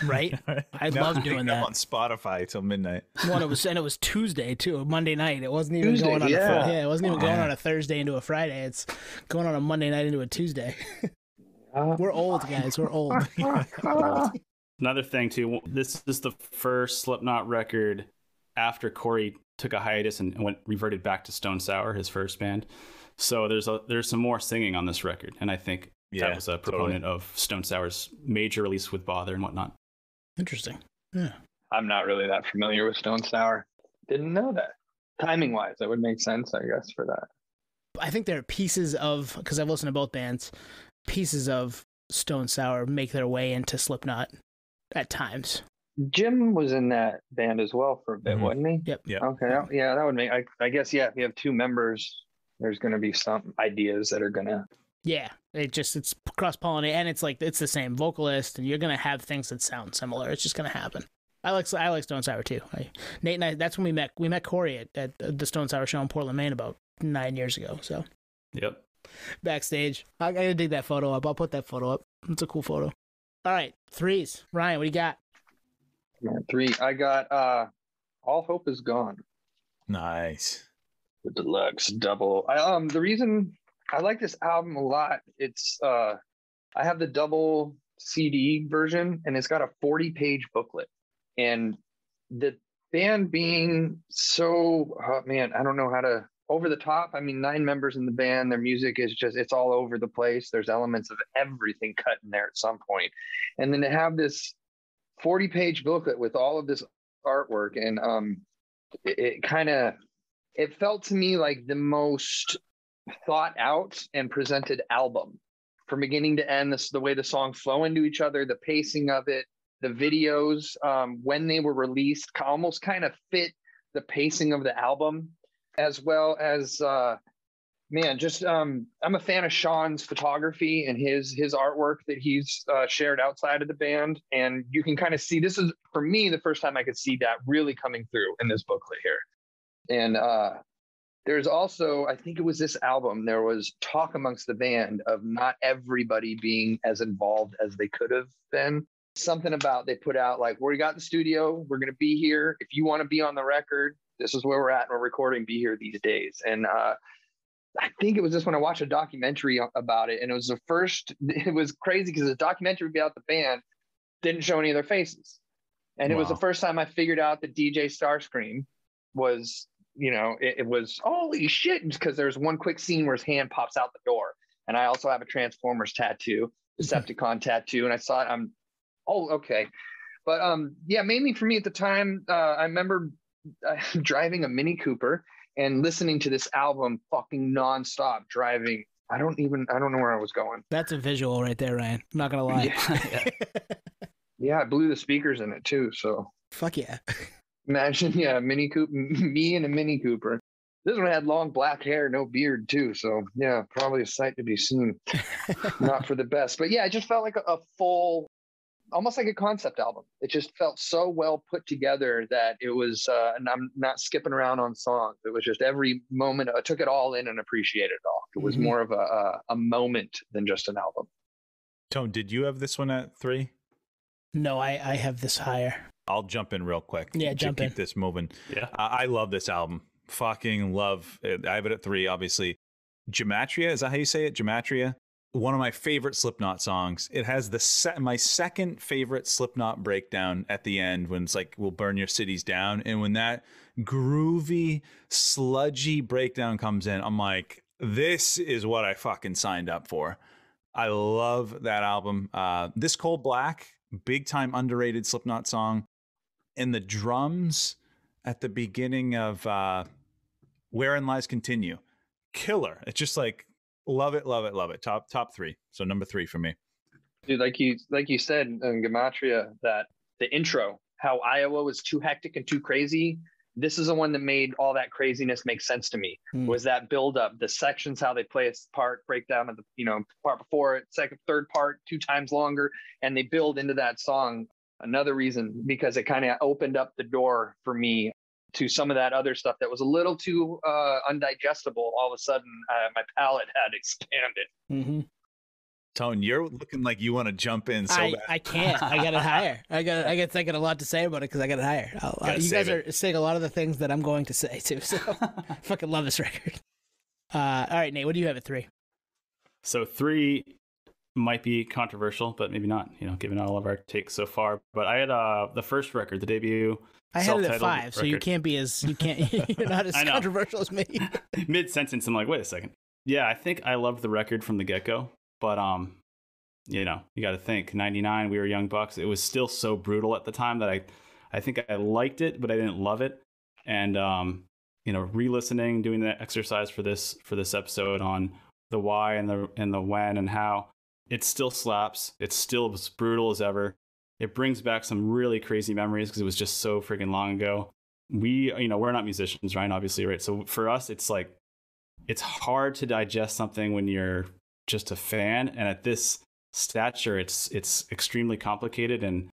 Right? I love doing that. On Spotify till midnight. Well, it was Tuesday too, Monday night. It wasn't even going on it wasn't even going on a Thursday into a Friday. It's going on a Monday night into a Tuesday. We're old, guys. We're old. Another thing too, this is the first Slipknot record after Corey took a hiatus and reverted back to Stone Sour, his first band. So there's some more singing on this record, and I think that was a proponent of Stone Sour's major release with Bother and whatnot. Interesting. Yeah. I'm not really that familiar with Stone Sour. Didn't know that. Timing wise, that would make sense, I guess, for that. I think there are pieces of, because I've listened to both bands, pieces of Stone Sour make their way into Slipknot at times. Jim was in that band as well for a bit, wasn't he? Yep. Okay. Yeah, that would make, I guess, if you have two members, there's going to be some ideas that are going to. Yeah, it's cross-pollinated, and it's like it's the same vocalist, and you're gonna have things that sound similar. It's just gonna happen. I like Stone Sour too. Nate and I, that's when we met. We met Corey at the Stone Sour show in Portland, Maine, about 9 years ago. So, yep. Backstage, I gotta dig that photo up. I'll put that photo up. It's a cool photo. All right, threes. Ryan, what do you got? 3. I got All Hope Is Gone. Nice. The deluxe double. The reason I like this album a lot, it's I have the double CD version, and it's got a 40-page booklet. And the band being so, I don't know how to, over the top. I mean, 9 members in the band, their music is just, it's all over the place. There's elements of everything cut in there at some point. And then to have this 40-page booklet with all of this artwork, and it felt to me like the most thought out and presented album from beginning to end. This, the way the songs flow into each other, the pacing of it, the videos, when they were released, almost kind of fit the pacing of the album, as well as I'm a fan of Sean's photography and his artwork that he's shared outside of the band, and you can kind of see, this is for me the first time I could see that really coming through in this booklet here. And there's also, I think it was this album, there was talk amongst the band of not everybody being as involved as they could have been. Something about, they put out like, we got the studio, we're going to be here. If you want to be on the record, this is where we're at, and we're recording, be here these days. And I think it was just when I watched a documentary about it, and it was crazy because the documentary about the band didn't show any of their faces. And it was the first time I figured out that DJ Starscream was, it was holy shit, because there's one quick scene where his hand pops out the door. And I also have a Transformers tattoo, Decepticon tattoo, and I saw it. Okay. But mainly for me at the time, I remember driving a Mini Cooper and listening to this album fucking nonstop, driving. I don't know where I was going. That's a visual right there, Ryan. I'm not gonna lie. Yeah, I blew the speakers in it too. So fuck yeah. Imagine, Mini Cooper, me in a Mini Cooper. This one had long black hair, no beard too. So yeah, probably a sight to be seen. Not for the best, but yeah, it just felt like a full almost like a concept album. It just felt so well put together that it was, and I'm not skipping around on songs. It was just every moment, I took it all in and appreciated it all. It was more of a moment than just an album. Tone, did you have this one at 3? No, I have this higher. I'll jump in real quick. Yeah, jump in. Keep this moving. Yeah. I love this album. Fucking love it. I have it at 3, obviously. Gematria, is that how you say it? Gematria? One of my favorite Slipknot songs. It has my second favorite Slipknot breakdown at the end when it's like, we'll burn your cities down. And when that groovy, sludgy breakdown comes in, I'm like, this is what I fucking signed up for. I love that album. This Cold Black, big time underrated Slipknot song. And the drums at the beginning of Wherein Lies Continue. Killer. It's just like, love it, love it, love it. Top 3. So number 3 for me. Dude, like you said in Gematria, that the intro, how Iowa was too hectic and too crazy. This is the one that made all that craziness make sense to me. Was that build up, the sections, how they play a part, breakdown of the part before it, second, third part, 2 times longer, and they build into that song. Another reason, because it kind of opened up the door for me to some of that other stuff that was a little too undigestible. All of a sudden, my palate had expanded. Tone, you're looking like you want to jump in so bad. I can't. I got it higher. I got a lot to say about it because I got it higher. You guys are saying a lot of the things that I'm going to say too. So I fucking love this record. All right, Nate, what do you have at 3? So 3 might be controversial, but maybe not, given all of our takes so far. But I had the first record, the debut. I had it at 5, so you can't you're not as controversial as me. Mid-sentence, I'm like, wait a second. Yeah, I think I loved the record from the get-go, but you got to think, 99, we were young bucks. It was still so brutal at the time that I think I liked it, but I didn't love it. And re-listening, doing the exercise for this episode on the why and the when and how, it still slaps. It's still as brutal as ever. It brings back some really crazy memories because it was just so freaking long ago. We're not musicians, Ryan, obviously, right? So for us, it's like, it's hard to digest something when you're just a fan. And at this stature, it's extremely complicated. And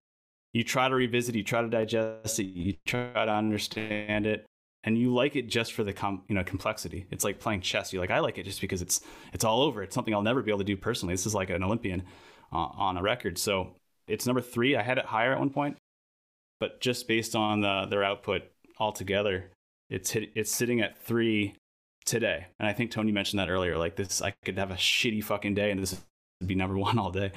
you try to revisit, you try to digest it, you try to understand it. And you like it just for the complexity. It's like playing chess. I like it just because it's all over. It's something I'll never be able to do personally. This is like an Olympian on a record. So it's number 3. I had it higher at one point, but just based on their output altogether, it's sitting at 3 today. And I think Tony mentioned that earlier. Like this, I could have a shitty fucking day, and this would be number 1 all day.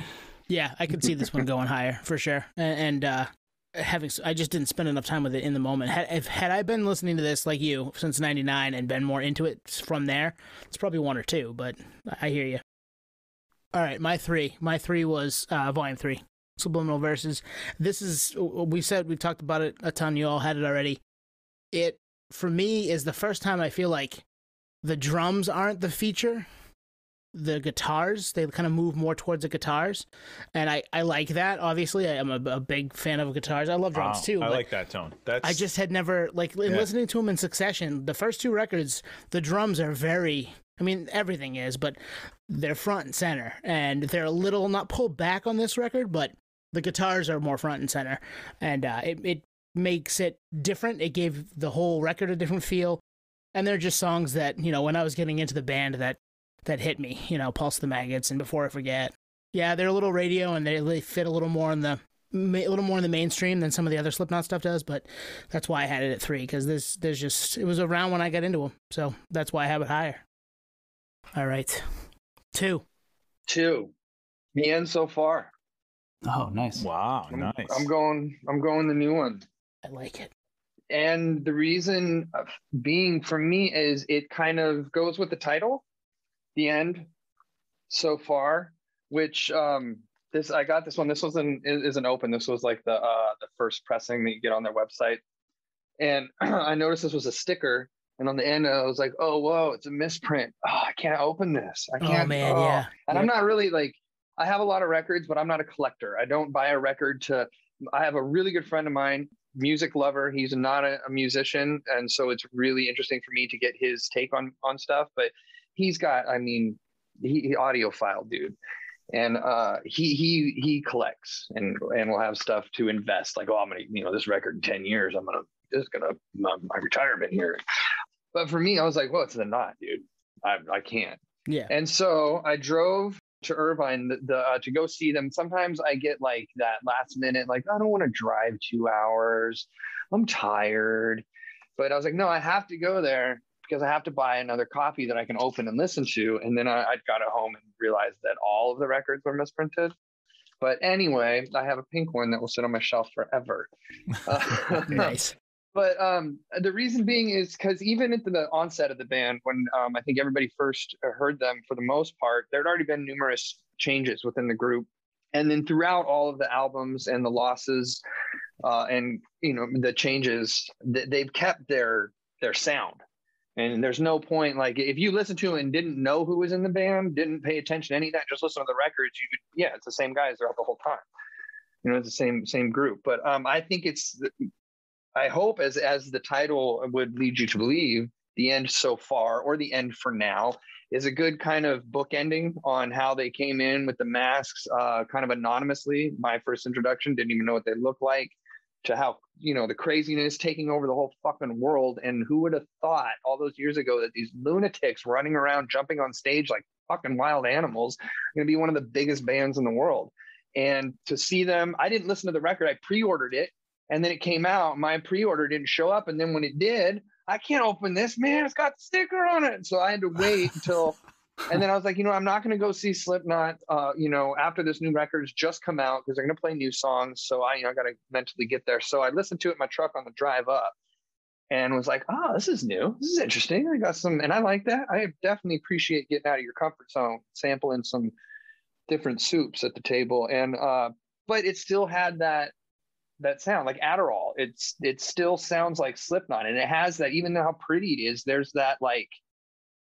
Yeah, I could see this one going higher for sure. And I just didn't spend enough time with it in the moment. Had I been listening to this like you since 99 and been more into it from there, it's probably 1 or 2, but I hear you. All right, my 3 was Volume 3, Subliminal Verses. This is, we've talked about it a ton. You all had it already. It, for me, is the first time I feel like the drums aren't the feature. The guitars, they kind of move more towards the guitars, and I like that. Obviously, I'm a big fan of guitars. I love drums too. I like that tone. I just had never listening to them in succession. The first 2 records, the drums are very. I mean, everything is, but they're front and center, and they're a little not pulled back on this record, but the guitars are more front and center, and it makes it different. It gave the whole record a different feel, and they're just songs that when I was getting into the band that hit me, Pulse of the Maggots and Before I Forget. Yeah, they're a little radio and they fit a little more in the mainstream than some of the other Slipknot stuff does, but that's why I had it at 3, because it was around when I got into them, so that's why I have it higher. All right, 2. The end so far. Oh, nice. Wow, nice. I'm going the new one. I like it. And the reason being for me is it kind of goes with the title. The end so far, which I got this one. This isn't open. This was like the first pressing that you get on their website, and I noticed this was a sticker, and on the end I was like, oh whoa, it's a misprint. Oh, I can't open this. I can't. Oh man, yeah. And I'm not really I have a lot of records, but I'm not a collector. I don't buy a record I have a really good friend of mine, music lover. He's not a musician, and so it's really interesting for me to get his take on stuff, but. He's got, he audiophile dude. And he collects and will have stuff to invest. Like, oh, I'm gonna, this record in 10 years, this is gonna my retirement here. But for me, I was like, well, it's the not, dude. I can't. Yeah. And so I drove to Irvine to go see them. Sometimes I get like that last minute, like, I don't want to drive 2 hours. I'm tired. But I was like, no, I have to go there because I have to buy another copy that I can open and listen to. And then I got it home and realized that all of the records were misprinted. But anyway, I have a pink one that will sit on my shelf forever. Nice. But the reason being is because even at the onset of the band, when I think everybody first heard them, for the most part, there had already been numerous changes within the group. And then throughout all of the albums and the losses and, the changes, they've kept their sound. And there's no point, like, if you listen to it and didn't know who was in the band, didn't pay attention to any of that, just listen to the records, it's the same guys throughout the whole time. It's the same group. But I think I hope, as the title would lead you to believe, the end so far, or the end for now, is a good kind of bookending on how they came in with the masks, kind of anonymously. My first introduction, didn't even know what they looked like, to how, the craziness taking over the whole fucking world. And who would have thought all those years ago that these lunatics running around, jumping on stage like fucking wild animals, are going to be one of the biggest bands in the world. And to see them, I didn't listen to the record. I pre-ordered it. And then it came out. My pre-order didn't show up. And then when it did, I can't open this, man. It's got the sticker on it. So I had to wait until, and then I was like, I'm not going to go see Slipknot, after this new record's just come out, because they're going to play new songs. So I got to mentally get there. So I listened to it in my truck on the drive up and was like, oh, this is new. This is interesting. I got some, and I like that. I definitely appreciate getting out of your comfort zone, sampling some different soups at the table. And, but it still had that sound, like Adderall. It still sounds like Slipknot, and it has that, even though how pretty it is, there's that like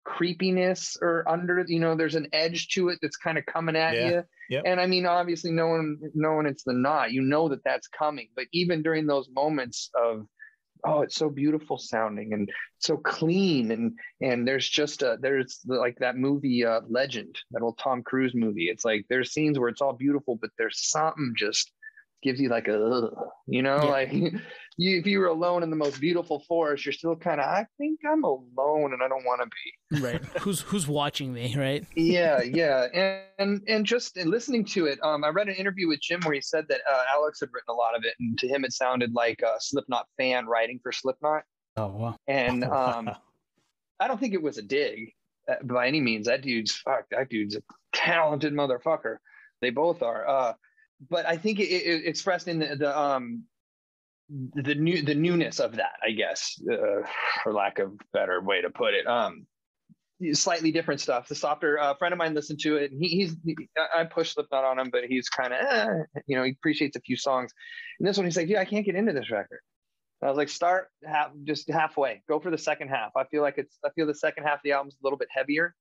creepiness or under, there's an edge to it that's kind of coming at you. Yep. And I mean, obviously knowing it's the not, that's coming. But even during those moments of, oh, it's so beautiful sounding and so clean, and there's like that movie Legend, that old Tom Cruise movie. It's like there's scenes where it's all beautiful, but there's something just gives you like like if you were alone in the most beautiful forest, you're still kind of, I think I'm alone and I don't want to be. Right. Who's watching me, right? Yeah. And just listening to it, I read an interview with Jim where he said that Alex had written a lot of it, and to him it sounded like a Slipknot fan writing for Slipknot. Oh, wow. And I don't think it was a dig by any means. That dude's a talented motherfucker. They both are. But I think it expressed in the newness of that, I guess, for lack of better way to put it. Slightly different stuff. The softer, a friend of mine listened to it, and I pushed Slipknot on him, but he's kind of, he appreciates a few songs. And this one, he's like, yeah, I can't get into this record. And I was like, start just halfway, go for the second half. I feel the second half of the album's a little bit heavier,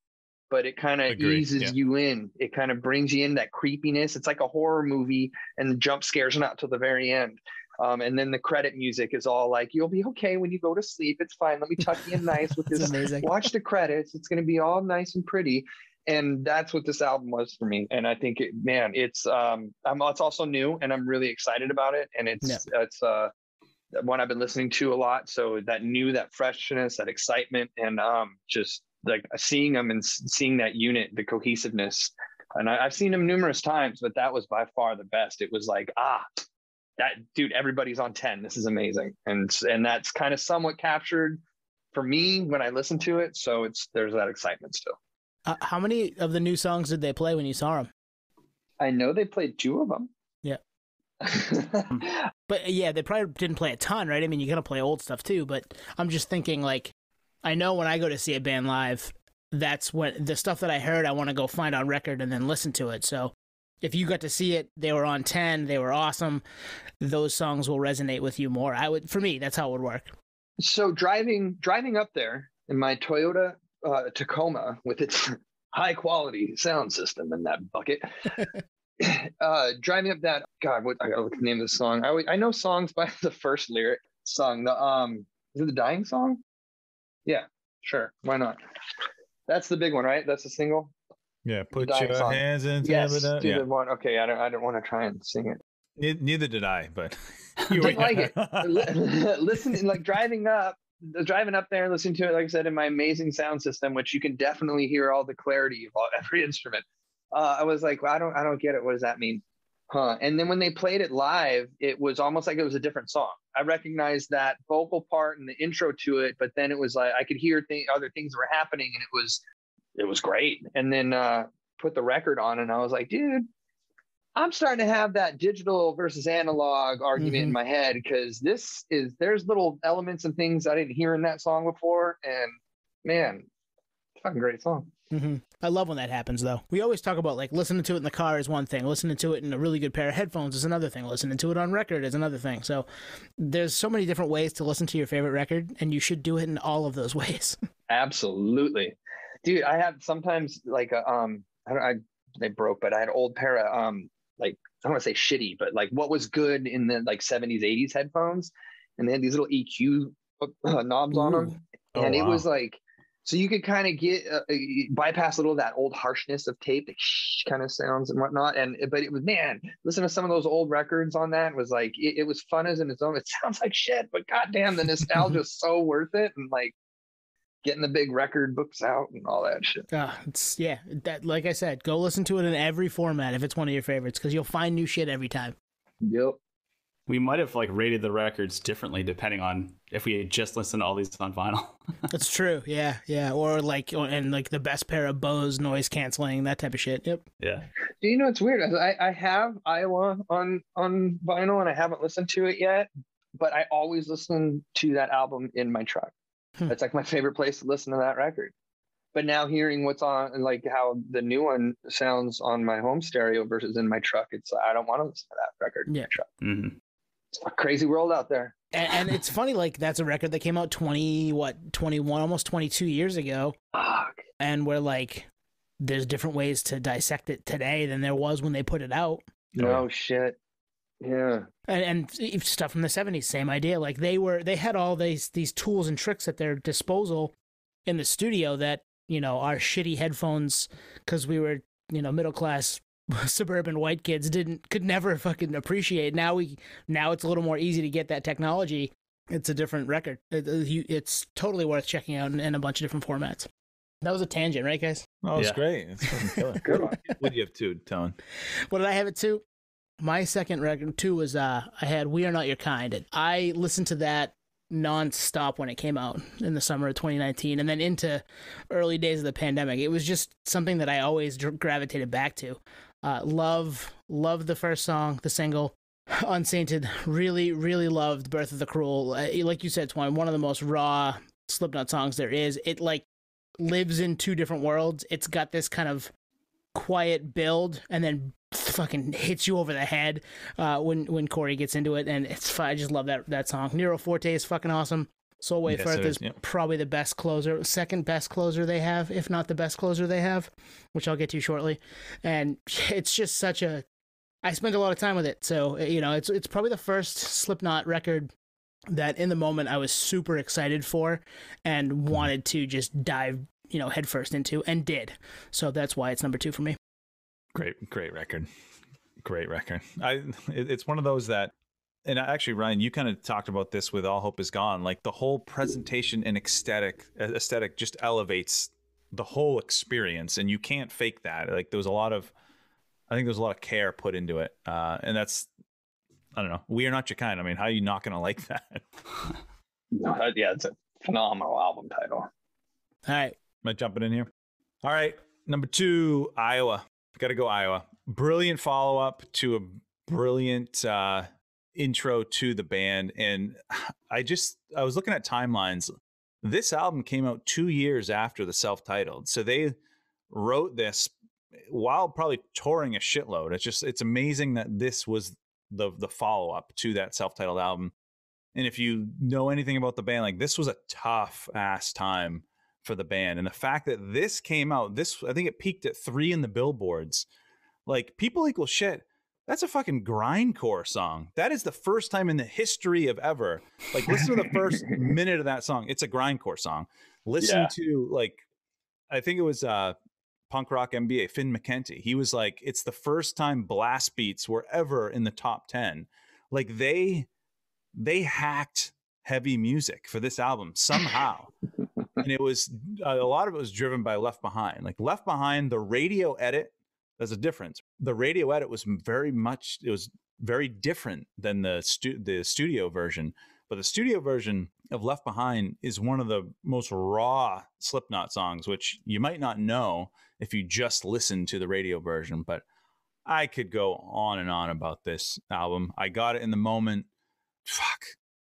but it kind of eases you in. It kind of brings you in that creepiness. It's like a horror movie, and the jump scares are not till the very end. And then the credit music is all like, you'll be okay when you go to sleep. It's fine. Let me tuck you in nice with this. Amazing. Watch the credits. It's going to be all nice and pretty. And that's what this album was for me. And I think it's also new, and I'm really excited about it. And it's one I've been listening to a lot. So that freshness, that excitement, and just like seeing them and seeing that unit, the cohesiveness. And I've seen them numerous times, but that was by far the best. It was like, that dude, everybody's on 10. This is amazing. And that's kind of somewhat captured for me when I listen to it. So there's that excitement still. How many of the new songs did they play when you saw them? I know they played 2 of them. Yeah. But yeah, they probably didn't play a ton, right? I mean, you're going to play old stuff too, but I'm just thinking, like, I know when I go to see a band live, that's when the stuff that I heard, I want to go find on record and then listen to it. So if you got to see it, they were on 10, they were awesome, those songs will resonate with you more. For me, that's how it would work. So driving up there in my Toyota Tacoma with its high quality sound system in that bucket, driving up that, God, I gotta look at the name of the song. I know songs by the first lyric song. Is it the Dying song? Yeah, sure. Why not? That's the big one, right? That's the single. Yeah, put dying your song. hands into Yes, the do the one. Okay, I don't want to try and sing it. Neither did I, but Didn't like it. Listening, like driving up there, listening to it, like I said, in my amazing sound system, which you can definitely hear all the clarity of every instrument. I was like, well, I don't get it. What does that mean? Huh? And then when they played it live, it was almost like it was a different song. I recognized that vocal part and the intro to it, but then it was like I could hear other things were happening, and it was great. And then put the record on, and I was like, dude, I'm starting to have that digital versus analog argument in my head, because there's little elements and things I didn't hear in that song before, and man, fucking great song. I love when that happens, though. We always talk about like listening to it in the car is one thing, listening to it in a really good pair of headphones is another thing, listening to it on record is another thing. So there's so many different ways to listen to your favorite record, and you should do it in all of those ways. Absolutely, dude. I have sometimes like they broke, but I had an old pair of like, I don't want to say shitty, but like what was good in the like 70s, 80s headphones, and they had these little EQ knobs on them, and it was like. So you could kind of get bypass a little of that old harshness of tape, the kind of sounds and whatnot. But it was, man, listen to some of those old records on that. Was like it was fun as in its own. It sounds like shit, but goddamn, the nostalgia is so worth it. And like getting the big record books out and all that shit. That, like I said, go listen to it in every format if it's one of your favorites, because you'll find new shit every time. Yep. We might have like rated the records differently depending on if we had just listened to all these on vinyl. That's true. Yeah. Or like the best pair of Bose noise canceling, that type of shit. Yep. Yeah. Do you know it's weird? I have Iowa on vinyl and I haven't listened to it yet, but I always listen to that album in my truck. That's like my favorite place to listen to that record. But now hearing what's on, like how the new one sounds on my home stereo versus in my truck, it's I don't want to listen to that record in my truck. Mm-hmm. It's a crazy world out there. And it's funny, like that's a record that came out 21, almost 22 years ago. Fuck. And we're like, there's different ways to dissect it today than there was when they put it out. No shit. Yeah. And stuff from the 70s, same idea. Like they had all these tools and tricks at their disposal in the studio that, you know, our shitty headphones, because we were, you know, middle class suburban white kids could never fucking appreciate. Now it's a little more easy to get that technology. It's a different record. It's totally worth checking out in a bunch of different formats. That was a tangent, right, guys? Oh, it's great. It's fucking killer. Good one. What do you have to, Tone? What did I have it to? My second record too was I had We Are Not Your Kind. I listened to that non-stop when it came out in the summer of 2019, and then into early days of the pandemic. It was just something that I always gravitated back to. Love the first song, the single. Unsainted, really, really loved Birth of the Cruel. Like you said, Twine, one of the most raw Slipknot songs there is. It like lives in two different worlds. It's got this kind of quiet build and then fucking hits you over the head when Corey gets into it, and it's I just love that song. Nero Forte is fucking awesome. Soul Way Firth is probably the best closer, second best closer they have, if not the best closer they have, which I'll get to shortly. And it's just I spent a lot of time with it. So, you know, it's probably the first Slipknot record that in the moment I was super excited for and wanted to just dive, you know, headfirst into, and did. So that's why it's number 2 for me. Great record. Great record. It's one of those that, and actually, Ryan, you kind of talked about this with All Hope Is Gone. Like the whole presentation and aesthetic just elevates the whole experience, and you can't fake that. Like I think there was a lot of care put into it, and that's, I don't know. We Are Not Your Kind. I mean, how are you not going to like that? Yeah, it's a phenomenal album title. All right, am I jumping in here? All right, number 2, Iowa. Got to go Iowa. Brilliant follow up to a brilliant intro to the band, and I was looking at timelines. This album came out 2 years after the self-titled, so they wrote this while probably touring a shitload. It's amazing that this was the follow-up to that self-titled album. And if you know anything about the band, like this was a tough ass time for the band, and the fact that this came out, I think it peaked at 3 in the billboards. Like People Equal Shit, that's a fucking grindcore song. That is the first time in the history of ever. Like, listen to the first minute of that song. It's a grindcore song. Listen to, like, I think it was punk rock MBA, Finn McKenty. He was like, it's the first time blast beats were ever in the top 10. Like they hacked heavy music for this album somehow. And it was a lot of it was driven by Left Behind. Like Left Behind, the radio edit, there's a difference. The radio edit was very different than the studio version. But the studio version of Left Behind is one of the most raw Slipknot songs, which you might not know if you just listen to the radio version. But I could go on and on about this album. I got it in the moment. Fuck.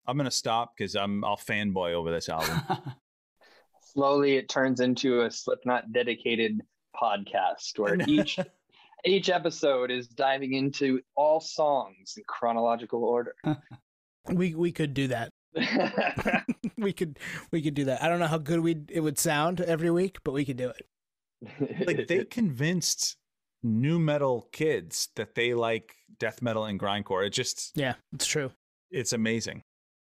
I'm going to stop because I'll fanboy over this album. Slowly it turns into a Slipknot dedicated podcast where each episode is diving into all songs in chronological order. We could do that. we could do that. I don't know how good it would sound every week, but we could do it. Like they convinced nu metal kids that they like death metal and grindcore. Yeah, it's true. It's amazing.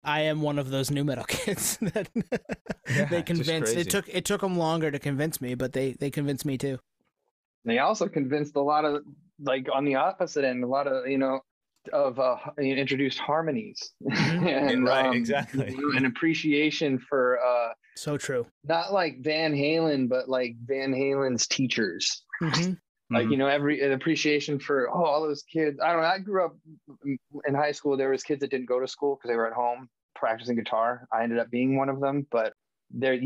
I am one of those nu metal kids that they convinced. It took them longer to convince me, but they convinced me too. They also convinced a lot of, like, on the opposite end, a lot of, introduced harmonies. And, right, exactly. An appreciation for so true. Not like Van Halen, but like Van Halen's teachers. Mm-hmm. Like, an appreciation for all those kids. I don't know. I grew up in high school. There was kids that didn't go to school because they were at home practicing guitar. I ended up being one of them. But they're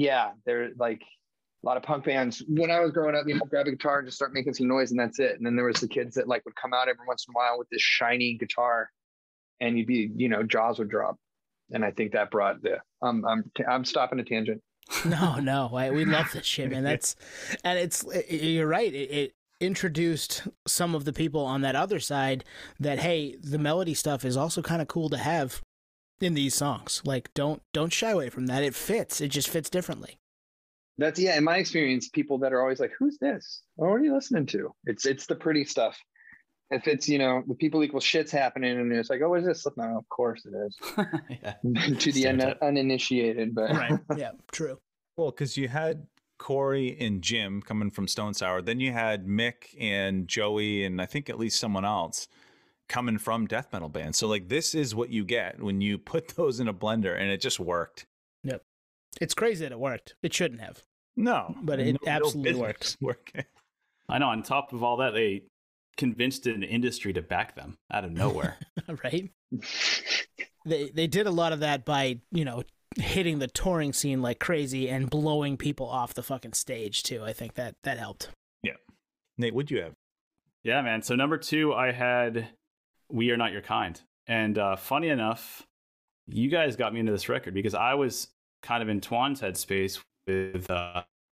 like a lot of punk bands. When I was growing up, grab a guitar and just start making some noise, and that's it. And then there was the kids that like would come out every once in a while with this shiny guitar, and you'd be, jaws would drop. And I think that brought I'm stopping a tangent. No, we love this shit, man. You're right. It introduced some of the people on that other side that, hey, the melody stuff is also kind of cool to have in these songs. Like, don't shy away from that. It fits. It just fits differently. That's, in my experience, people that are always like, who's this? What are you listening to? It's the pretty stuff. If it's, the people equal shit's happening and it's like, oh, what is this? No, of course it is. To the uninitiated, but right. Yeah, true. Well, because you had Corey and Jim coming from Stone Sour. Then you had Mick and Joey and I think at least someone else coming from death metal bands. So like this is what you get when you put those in a blender, and it just worked. Yep. It's crazy that it worked. It shouldn't have. No. But it absolutely worked. I know. On top of all that, they convinced an industry to back them out of nowhere. Right? They did a lot of that by, hitting the touring scene like crazy and blowing people off the fucking stage too. I think that helped. Yeah. Nate, what'd you have? Yeah, man. So number 2, I had We Are Not Your Kind. And funny enough, you guys got me into this record because I was kind of in Twan's headspace with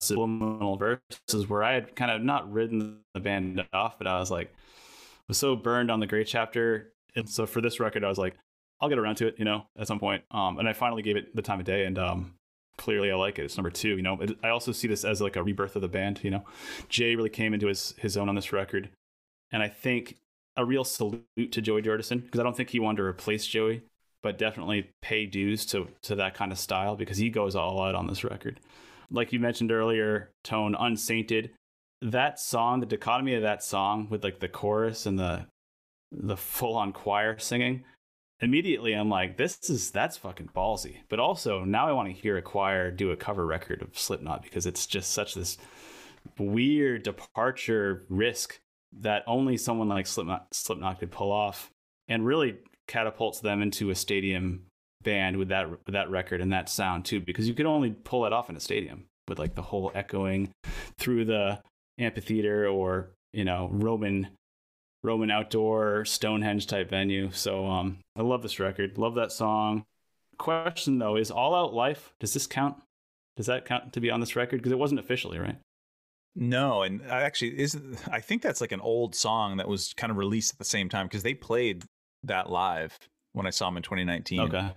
subliminal verses where I had kind of not written the band off, but I was so burned on the Great Chapter. And so for this record, I was like, I'll get around to it, at some point. And I finally gave it the time of day, and clearly I like it. It's number 2, I also see this as like a rebirth of the band, Jay really came into his own on this record. And I think a real salute to Joey Jordison, because I don't think he wanted to replace Joey, but definitely pay dues to that kind of style, because he goes all out on this record. Like you mentioned earlier, Tone, Unsainted, that song, the dichotomy of that song with like the chorus and the full-on choir singing, immediately I'm like, that's fucking ballsy. But also now I want to hear a choir do a cover record of Slipknot, because it's just such this weird departure risk that only someone like Slipknot could pull off, and really catapults them into a stadium band with that record and that sound too, because you could only pull it off in a stadium with like the whole echoing through the amphitheater or Roman outdoor Stonehenge type venue. So I love this record, love that song. Question though, is All Out Life, does that count to be on this record? Because it wasn't officially, right? No, and I think that's like an old song that was kind of released at the same time, because they played that live when I saw them in 2019. Okay.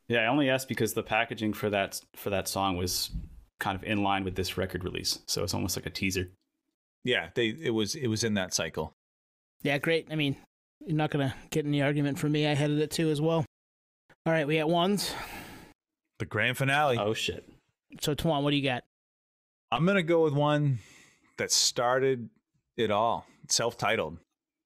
Yeah, I only asked because the packaging for that song was kind of in line with this record release, so it's almost like a teaser. Yeah, it was in that cycle. Yeah, great. I mean, you're not gonna get any argument from me. I headed it too as well. All right, we got ones. The grand finale. Oh shit. So Twan, what do you got? I'm gonna go with one that started it all, self-titled.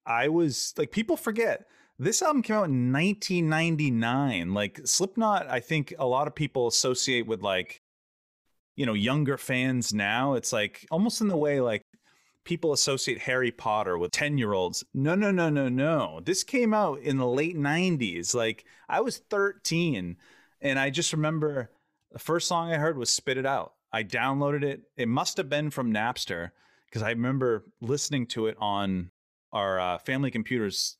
I was like, people forget this album came out in 1999. Like Slipknot, I think a lot of people associate with like, you know, younger fans now. It's like almost in the way like people associate Harry Potter with 10-year-olds. No. This came out in the late 90s. Like I was 13 and I just remember the first song I heard was Spit It Out. I downloaded it. It must have been from Napster because I remember listening to it on our family computer's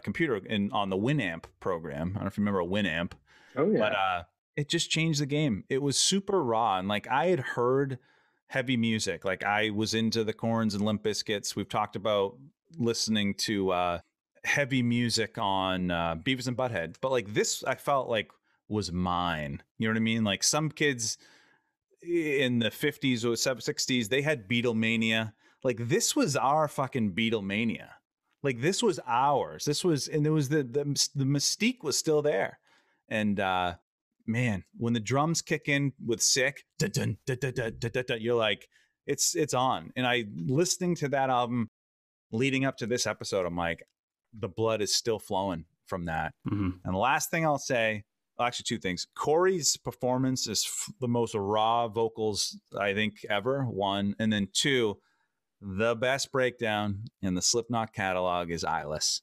computer on the Winamp program. I don't know if you remember a Winamp. Oh yeah. But it just changed the game. It was super raw. And like I had heard heavy music. Like I was into the Korns and Limp Bizkits. We've talked about listening to heavy music on Beavis and Butthead. But like this, I felt like was mine. You know what I mean? Like some kids in the 50s or 60s, they had Beatlemania. Like this was our fucking Beatlemania. Like this was ours. This was, and there was the mystique was still there. And man, when the drums kick in with Sick, you're like, it's on. And I listening to that album leading up to this episode, I'm like, the blood is still flowing from that. Mm-hmm. And the last thing I'll say, well, actually two things. Corey's performance is the most raw vocals I think ever, one. And then two, the best breakdown in the Slipknot catalog is Eyeless.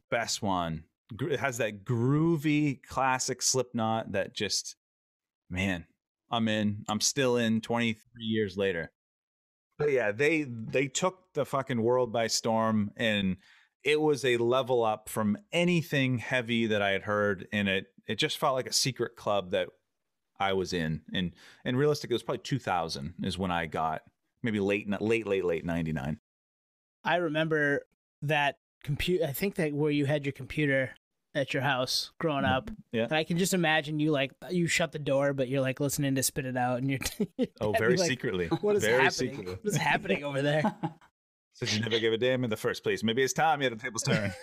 Best one. It has that groovy classic Slipknot that just, man, I'm in. I'm still in 23 years later. But yeah, they took the fucking world by storm, and it was a level up from anything heavy that I had heard, and it just felt like a secret club that I was in. And realistically, it was probably 2000 is when I got maybe late 99. I remember that computer. I think that where you had your computer at your house growing up. Yeah. And I can just imagine you shut the door, but you're like listening to Spit It Out, and you're very like, secretly. What is very happening? Secretly. What is happening over there? Since you never gave a damn in the first place. Maybe it's time you had the tables turn.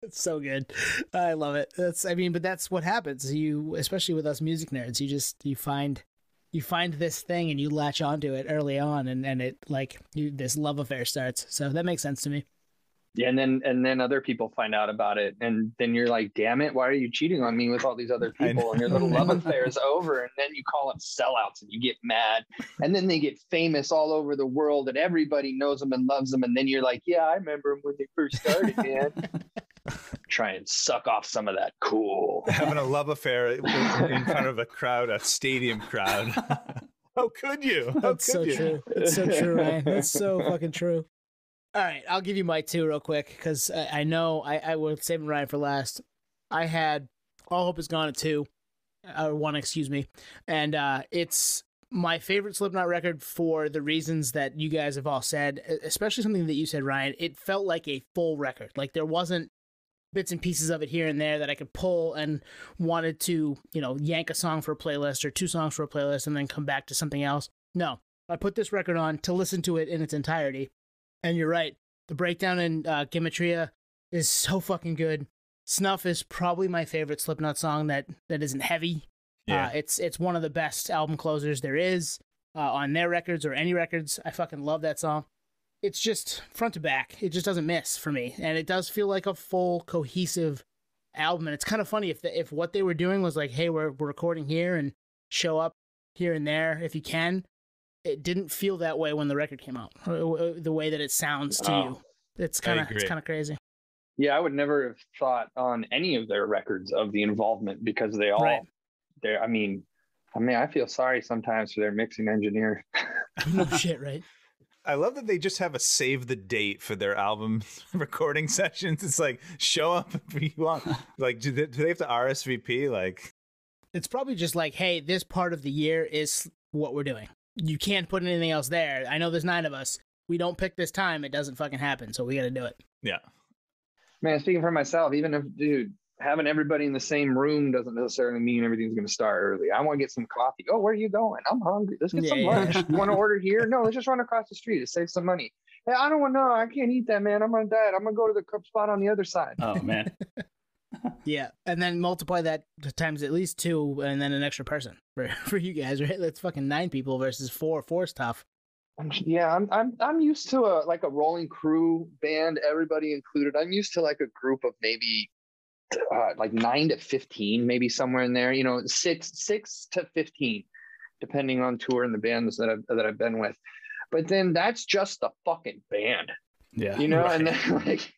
It's so good. I love it. But that's what happens. You, especially with us music nerds, you find this thing and you latch onto it early on, and it this love affair starts. So that makes sense to me. Yeah, and then other people find out about it, and then you're like, damn it, why are you cheating on me with all these other people? And your little love affair is over, and then you call them sellouts and you get mad, and then they get famous all over the world and everybody knows them and loves them, and then you're like, yeah, I remember them when they first started, man. Try and suck off some of that cool. Having a love affair in front of a crowd, a stadium crowd. How could you? That's so true. It's so true, Ryan. That's so fucking true. All right, I'll give you my two real quick, because I know I will save Ryan for last. I had All Hope Is Gone at 2, or 1, excuse me, and it's my favorite Slipknot record for the reasons that you guys have all said, especially something that you said, Ryan. It felt like a full record. Like there wasn't bits and pieces of it here and there that I could pull and wanted to, yank a song for a playlist or 2 songs for a playlist and then come back to something else. No, I put this record on to listen to it in its entirety. And you're right. The breakdown in Gematria is so fucking good. Snuff is probably my favorite Slipknot song that isn't heavy. Yeah. It's one of the best album closers there is on their records or any records. I fucking love that song. It's just front to back. It just doesn't miss for me. And it does feel like a full, cohesive album. And it's kind of funny if what they were doing was like, hey, we're recording here and show up here and there if you can. It didn't feel that way when the record came out. The way that it sounds to you, it's kind of crazy. Yeah, I would never have thought on any of their records of the involvement, because they all, I mean, I feel sorry sometimes for their mixing engineer. No shit, right? I love that they just have a save the date for their album recording sessions. It's like, show up if you want. Like, do they have to RSVP? Like, it's probably just like, hey, this part of the year is what we're doing. You can't put anything else there. I know there's 9 of us. We don't pick this time, it doesn't fucking happen. So we got to do it. Yeah. Man, speaking for myself, even if, having everybody in the same room doesn't necessarily mean everything's going to start early. I want to get some coffee. Oh, where are you going? I'm hungry. Let's get some lunch. You want to order here? No, let's just run across the street to save some money. Hey, I don't want to know. I can't eat that, man. I'm on a diet. I'm going to go to the cup spot on the other side. Oh, man. Yeah, and then multiply that times at least 2, and then an extra person for you guys, right? That's fucking 9 people versus 4. 4's tough. I'm used to a rolling crew band, everybody included. I'm used to like a group of maybe like 9 to 15, maybe somewhere in there. 6 to 15, depending on tour and the bands that I've been with. But then that's just the fucking band, Yeah, right. And then it's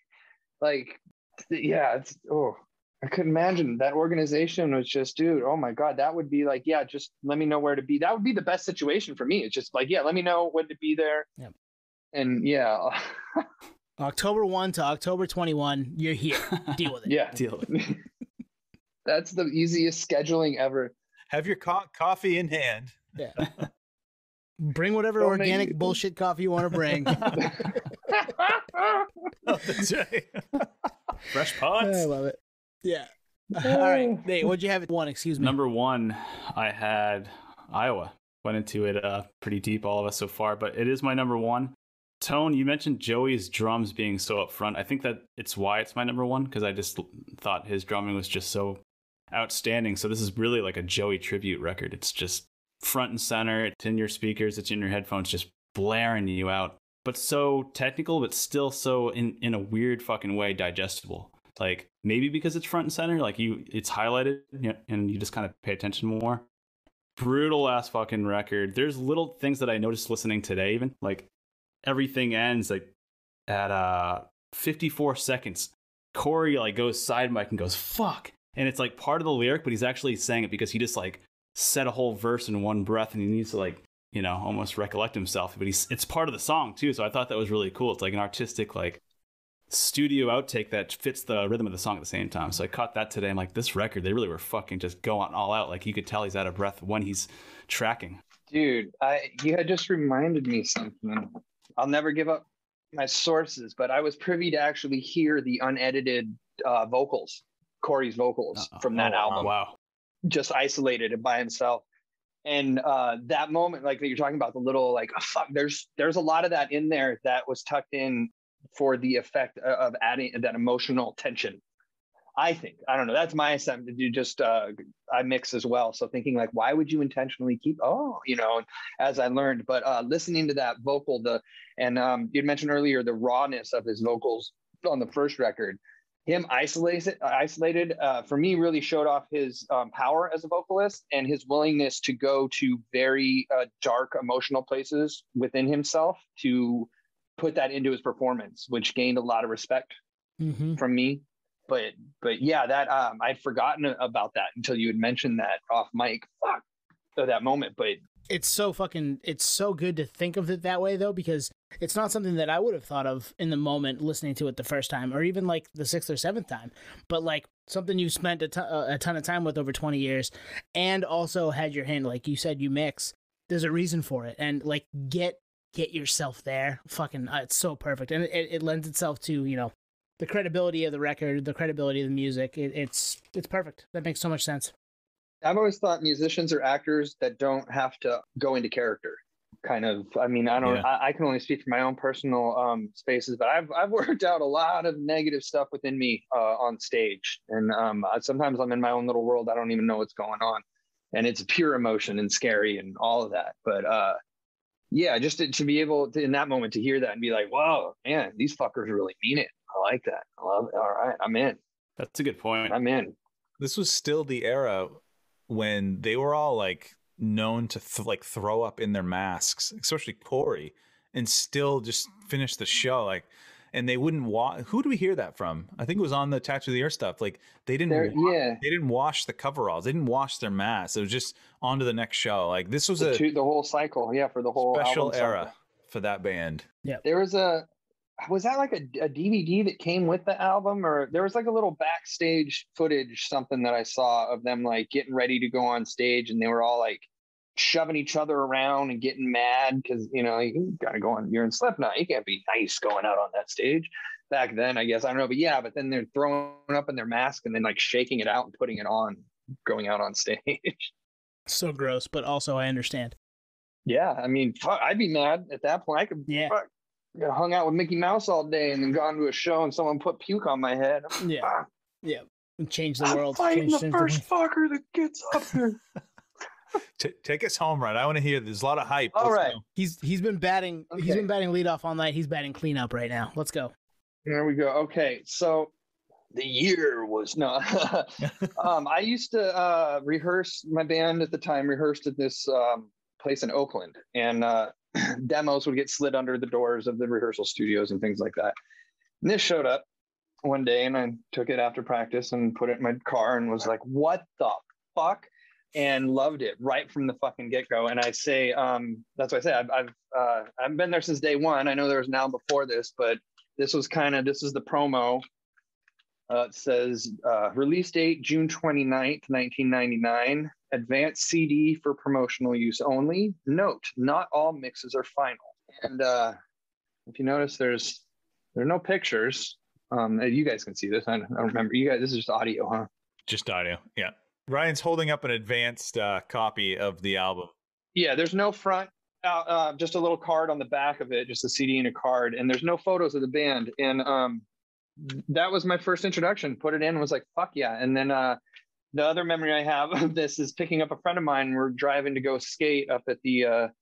I couldn't imagine that organization was just, dude, oh my God, that would be like, yeah, just let me know where to be. That would be the best situation for me. It's just like, yeah, let me know when to be there. Yep. And yeah. October 1 to October 21, you're here. Deal with it. Yeah. deal with it. That's the easiest scheduling ever. Have your coffee in hand. Yeah. Bring whatever organic bullshit coffee you want to bring. Oh, that's right. Fresh pods. I love it. Yeah. All right. Nate, what'd you have at 1? Excuse me. Number 1, I had Iowa. Went into it pretty deep, all of us so far, but it is my number 1. Tone, you mentioned Joey's drums being so up front. I think that it's why it's my number 1, because I just thought his drumming was just so outstanding. So this is really like a Joey tribute record. It's just front and center. It's in your speakers. It's in your headphones, just blaring you out. But so technical, but still so in a weird fucking way digestible. Like maybe because it's front and center, like it's highlighted and you just kind of pay attention more. Brutal ass fucking record. There's little things that I noticed listening today, even like everything ends like at 54 seconds. Corey like goes side mic and goes fuck, and it's like part of the lyric, but he's actually saying it because he just like said a whole verse in one breath, and he needs to like almost recollect himself. But it's part of the song too, so I thought that was really cool. It's like an artistic like studio outtake that fits the rhythm of the song at the same time. So I caught that today. I'm like, this record, they really were fucking just going all out. Like you could tell he's out of breath when he's tracking. Dude, you had just reminded me something. I'll never give up my sources, but I was privy to actually hear the unedited vocals, Corey's vocals from that album. Wow. Just isolated by himself. And that moment, like that you're talking about, the little like, oh, fuck, there's a lot of that in there that was tucked in for the effect of adding that emotional tension. I think, I don't know, that's my attempt to do. Just I mix as well, so thinking like, why would you intentionally keep as I learned. But listening to that vocal, you'd mentioned earlier the rawness of his vocals on the first record, him isolated for me really showed off his power as a vocalist and his willingness to go to very dark emotional places within himself to put that into his performance, which gained a lot of respect from me. But yeah, that I'd forgotten about that until you had mentioned that off mic. Fuck that moment. But it's so good to think of it that way though, because it's not something that I would have thought of in the moment listening to it the first time, or even like the 6th or 7th time, but like something you spent a ton of time with over 20 years and also had your hand, like you said, you mix. There's a reason for it, and like get yourself there. Fucking it's so perfect, and it lends itself to the credibility of the record, the credibility of the music. It's perfect. That makes so much sense. I've always thought musicians are actors that don't have to go into character. Kind of. I mean, I can only speak for my own personal spaces, but I've worked out a lot of negative stuff within me on stage, and sometimes I'm in my own little world. I don't even know what's going on, and it's pure emotion and scary and all of that. But yeah, just to be able to in that moment to hear that and be like, whoa, man, these fuckers really mean it. I like that. I love it. All right, I'm in. That's a good point. I'm in. This was still the era when they were all like known to throw up in their masks, especially Corey, and still just finish the show. Like, and they wouldn't who do we hear that from? I think it was on the Tattoo of the Ear stuff. Like they didn't wash the coveralls. They didn't wash their masks. It was just on to the next show. Like this was the whole cycle. Yeah. For the whole special era cycle. For that band. Yeah. There was that like a DVD that came with the album, or there was like a little backstage footage, something that I saw of them like getting ready to go on stage, and they were all like shoving each other around and getting mad because you gotta go on. You're in Slipknot, you can't be nice going out on that stage. Back then, I guess, I don't know, but yeah. But then they're throwing up in their mask and then like shaking it out and putting it on, going out on stage. So gross, but also I understand. Yeah, I mean, fuck, I'd be mad at that point. I could, fuck, hung out with Mickey Mouse all day and then gone to a show and someone put puke on my head. Yeah, yeah, change the world. Fighting the first fucker that gets up there. Take us home, Ryan. I want to hear. There's a lot of hype. All Let's right. go. He's been batting. Okay. He's been batting leadoff all night. He's batting cleanup right now. Let's go. There we go. Okay, so the year was no. I used to rehearse. My band at the time rehearsed at this place in Oakland, and demos would get slid under the doors of the rehearsal studios and things like that. And this showed up one day, and I took it after practice and put it in my car and was like, "What the fuck?" And loved it right from the fucking get-go. And I say, that's why I say I've been there since day one. I know there was an album before this, but this is the promo. It says release date June 29th, 1999. Advanced CD for promotional use only. Note, not all mixes are final. And if you notice, there are no pictures. You guys can see this. I don't remember. You guys, this is just audio, huh? Just audio. Yeah. Ryan's holding up an advanced copy of the album. Yeah, there's no front. Just a little card on the back of it, just a CD and a card, and there's no photos of the band. And that was my first introduction. Put it in and was like, fuck yeah. And then the other memory I have of this is picking up a friend of mine. We're driving to go skate up at the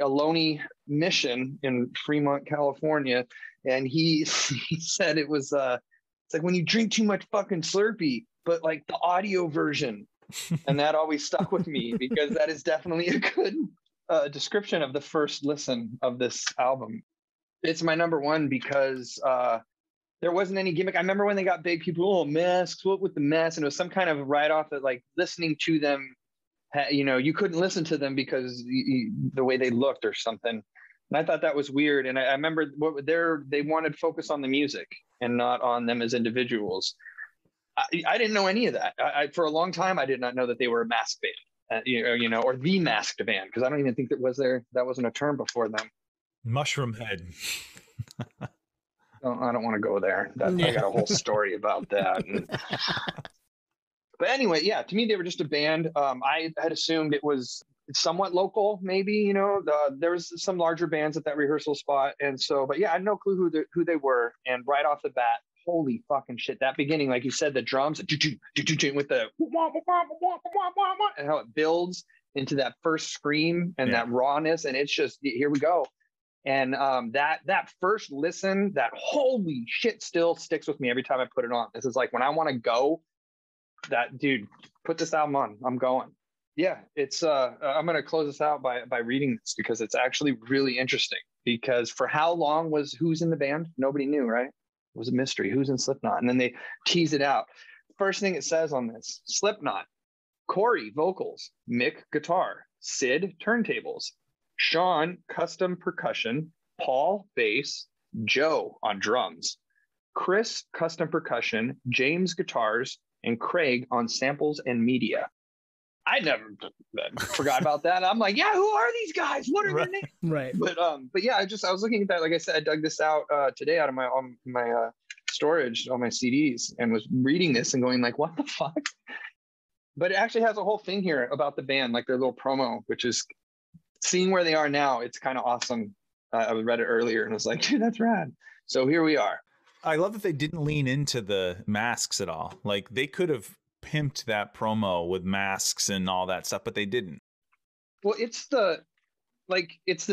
Ohlone Mission in Fremont, California. And he said it was it's like when you drink too much fucking Slurpee, but like the audio version. And that always stuck with me because that is definitely a good description of the first listen of this album. It's my number one because there wasn't any gimmick. I remember when they got big, people, oh, masks, what with the mask? And it was some kind of write-off that like listening to them, you couldn't listen to them because the way they looked or something. And I thought that was weird. And I remember they wanted focus on the music and not on them as individuals. I didn't know any of that. For a long time, I did not know that they were a mask band, or the masked band, because I don't even think that wasn't a term before them. Mushroom Head. I don't want to go there. I got a whole story about that. But anyway, yeah, to me, they were just a band. I had assumed it was somewhat local, maybe, there was some larger bands at that rehearsal spot. And so, but yeah, I had no clue who they were. And right off the bat, holy fucking shit, that beginning, like you said, the drums with the and how it builds into that first scream and that rawness, and it's just, here we go. And that first listen, that holy shit still sticks with me every time I put it on. This is like when I want to go, that dude, put this album on, I'm going. Yeah, it's I'm gonna close this out by reading this because it's actually really interesting. Because for how long was who's in the band? Nobody knew, right? It was a mystery. Who's in Slipknot? And then they tease it out. First thing it says on this: Slipknot, Corey vocals, Mick guitar, Sid turntables, Sean custom percussion, Paul bass, Joe on drums, Chris custom percussion, James guitars, and Craig on samples and media. I never forgot about that. I'm like, yeah, who are these guys? What are their names? Right. But yeah, I was looking at that. Like I said, I dug this out today out of my storage, all my CDs, and was reading this and going like, what the fuck? But it actually has a whole thing here about the band, like their little promo, which is seeing where they are now. It's kind of awesome. I read it earlier and was like, dude, that's rad. So here we are. I love that they didn't lean into the masks at all. Like they could have pimped that promo with masks and all that stuff, but they didn't. Well, it's the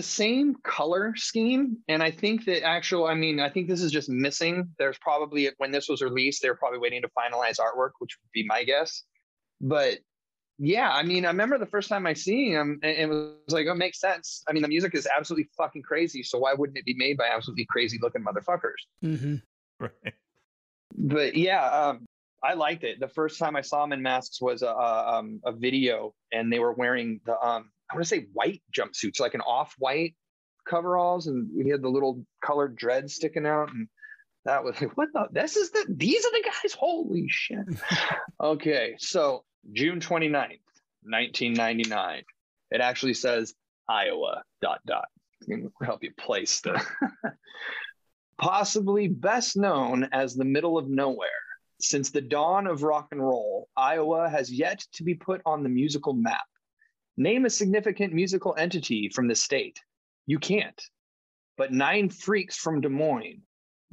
same color scheme. And I think that I think this is just missing. There's probably, when this was released, they were probably waiting to finalize artwork, which would be my guess. But yeah, I mean, I remember the first time I seen them, and it was like, oh, it makes sense. I mean, the music is absolutely fucking crazy. So why wouldn't it be made by absolutely crazy looking motherfuckers? Mm-hmm. Right. But yeah, I liked it. The first time I saw them in masks was a video, and they were wearing the I want to say white jumpsuits, like an off-white coveralls, and we had the little colored dreads sticking out, and that was like, what the? These are the guys. Holy shit. Okay, so June 29th, 1999. It actually says Iowa ... Can help you place the possibly best known as the middle of nowhere. Since the dawn of rock and roll, Iowa has yet to be put on the musical map. Name a significant musical entity from the state. You can't. But 9 freaks from Des Moines,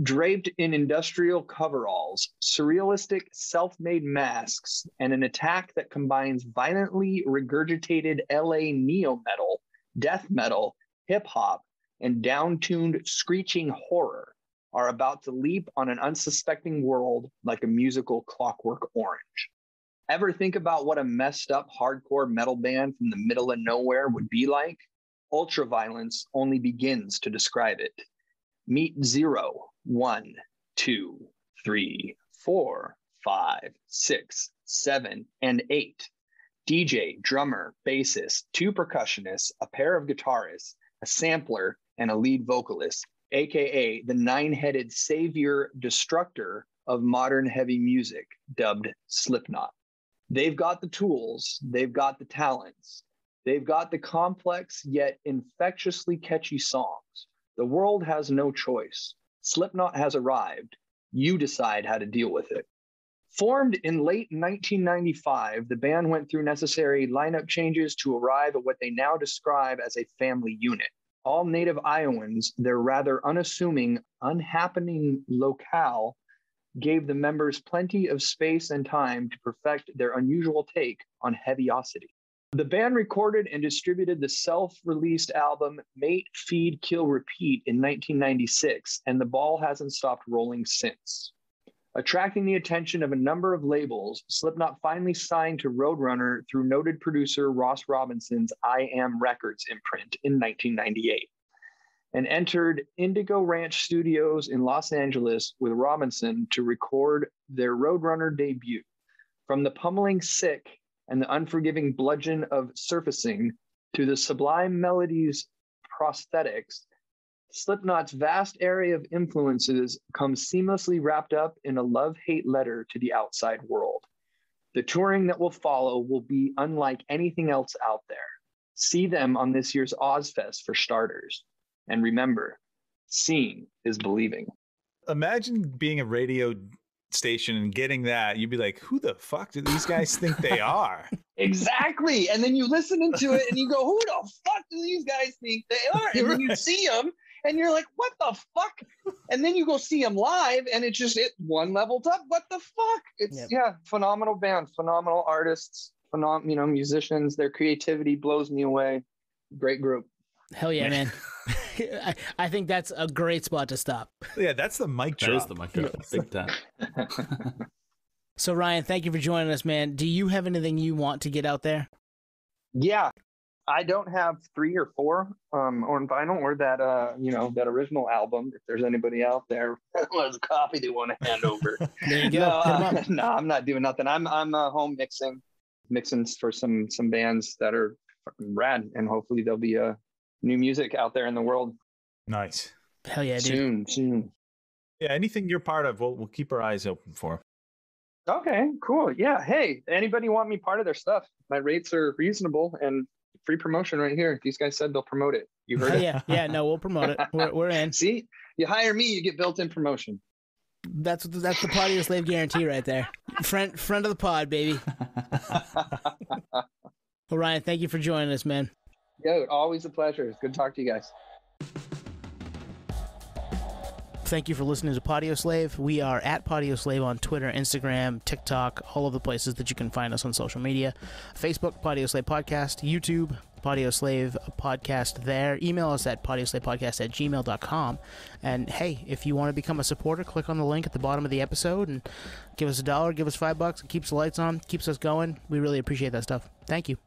Draped in industrial coveralls, surrealistic self-made masks, and an attack that combines violently regurgitated LA neo-metal, death metal, hip-hop, and down-tuned screeching horror are about to leap on an unsuspecting world like a musical Clockwork Orange. Ever think about what a messed up hardcore metal band from the middle of nowhere would be like? Ultraviolence only begins to describe it. Meet 0, 1, 2, 3, 4, 5, 6, 7, and 8. DJ, drummer, bassist, 2 percussionists, a pair of guitarists, a sampler, and a lead vocalist, aka the 9-headed savior destructor of modern heavy music, dubbed Slipknot. They've got the tools, they've got the talents, they've got the complex yet infectiously catchy songs. The world has no choice. Slipknot has arrived. You decide how to deal with it. Formed in late 1995, the band went through necessary lineup changes to arrive at what they now describe as a family unit. All native Iowans, their rather unassuming, unhappening locale gave the members plenty of space and time to perfect their unusual take on heaviosity. The band recorded and distributed the self-released album Mate, Feed, Kill, Repeat in 1996, and the ball hasn't stopped rolling since. Attracting the attention of a number of labels, Slipknot finally signed to Roadrunner through noted producer Ross Robinson's I Am Records imprint in 1998, and entered Indigo Ranch Studios in Los Angeles with Robinson to record their Roadrunner debut. From the pummeling Sick and the unforgiving bludgeon of Surfacing to the sublime melodies prosthetics, Slipknot's vast area of influences comes seamlessly wrapped up in a love-hate letter to the outside world. The touring that will follow will be unlike anything else out there. See them on this year's Ozfest for starters. And remember, seeing is believing. Imagine being a radio station and getting that. You'd be like, who the fuck do these guys think they are? Exactly. And then you listen into it and you go, who the fuck do these guys think they are? And then you see them and you're like, what the fuck? And then you go see them live and it's just one level up. What the fuck? It's phenomenal band, phenomenal artists, musicians. Their creativity blows me away. Great group. Hell yeah, man. I think that's a great spot to stop. Yeah, that's the mic drop. That is the mic drop. Big time. So, Ryan, thank you for joining us, man. Do you have anything you want to get out there? Yeah. I don't have 3 or 4 on vinyl or that, that original album. If there's anybody out there who has a copy they want to hand over. There you go. No, I'm not doing nothing. I'm home mixing for some bands that are fucking rad, and hopefully there'll be new music out there in the world. Nice. Hell yeah, dude. Soon. Yeah, anything you're part of, we'll keep our eyes open for. Okay, cool. Yeah. Hey, anybody want me part of their stuff? My rates are reasonable and free promotion right here. These guys said they'll promote it. You heard it? Yeah. No, we'll promote it. We're in. See, you hire me, you get built-in promotion. That's the Podioslave guarantee right there. Friend of the pod, baby. Well, Ryan, thank you for joining us, man. Yo, always a pleasure. It's good to talk to you guys. Thank you for listening to Podioslave. We are at Podioslave on Twitter, Instagram, TikTok, all of the places that you can find us on social media. Facebook, Podioslave Podcast. YouTube, Podioslave Podcast there. Email us at podioslavepodcast@gmail.com. And hey, if you want to become a supporter, click on the link at the bottom of the episode and give us $1, give us $5. It keeps the lights on, keeps us going. We really appreciate that stuff. Thank you.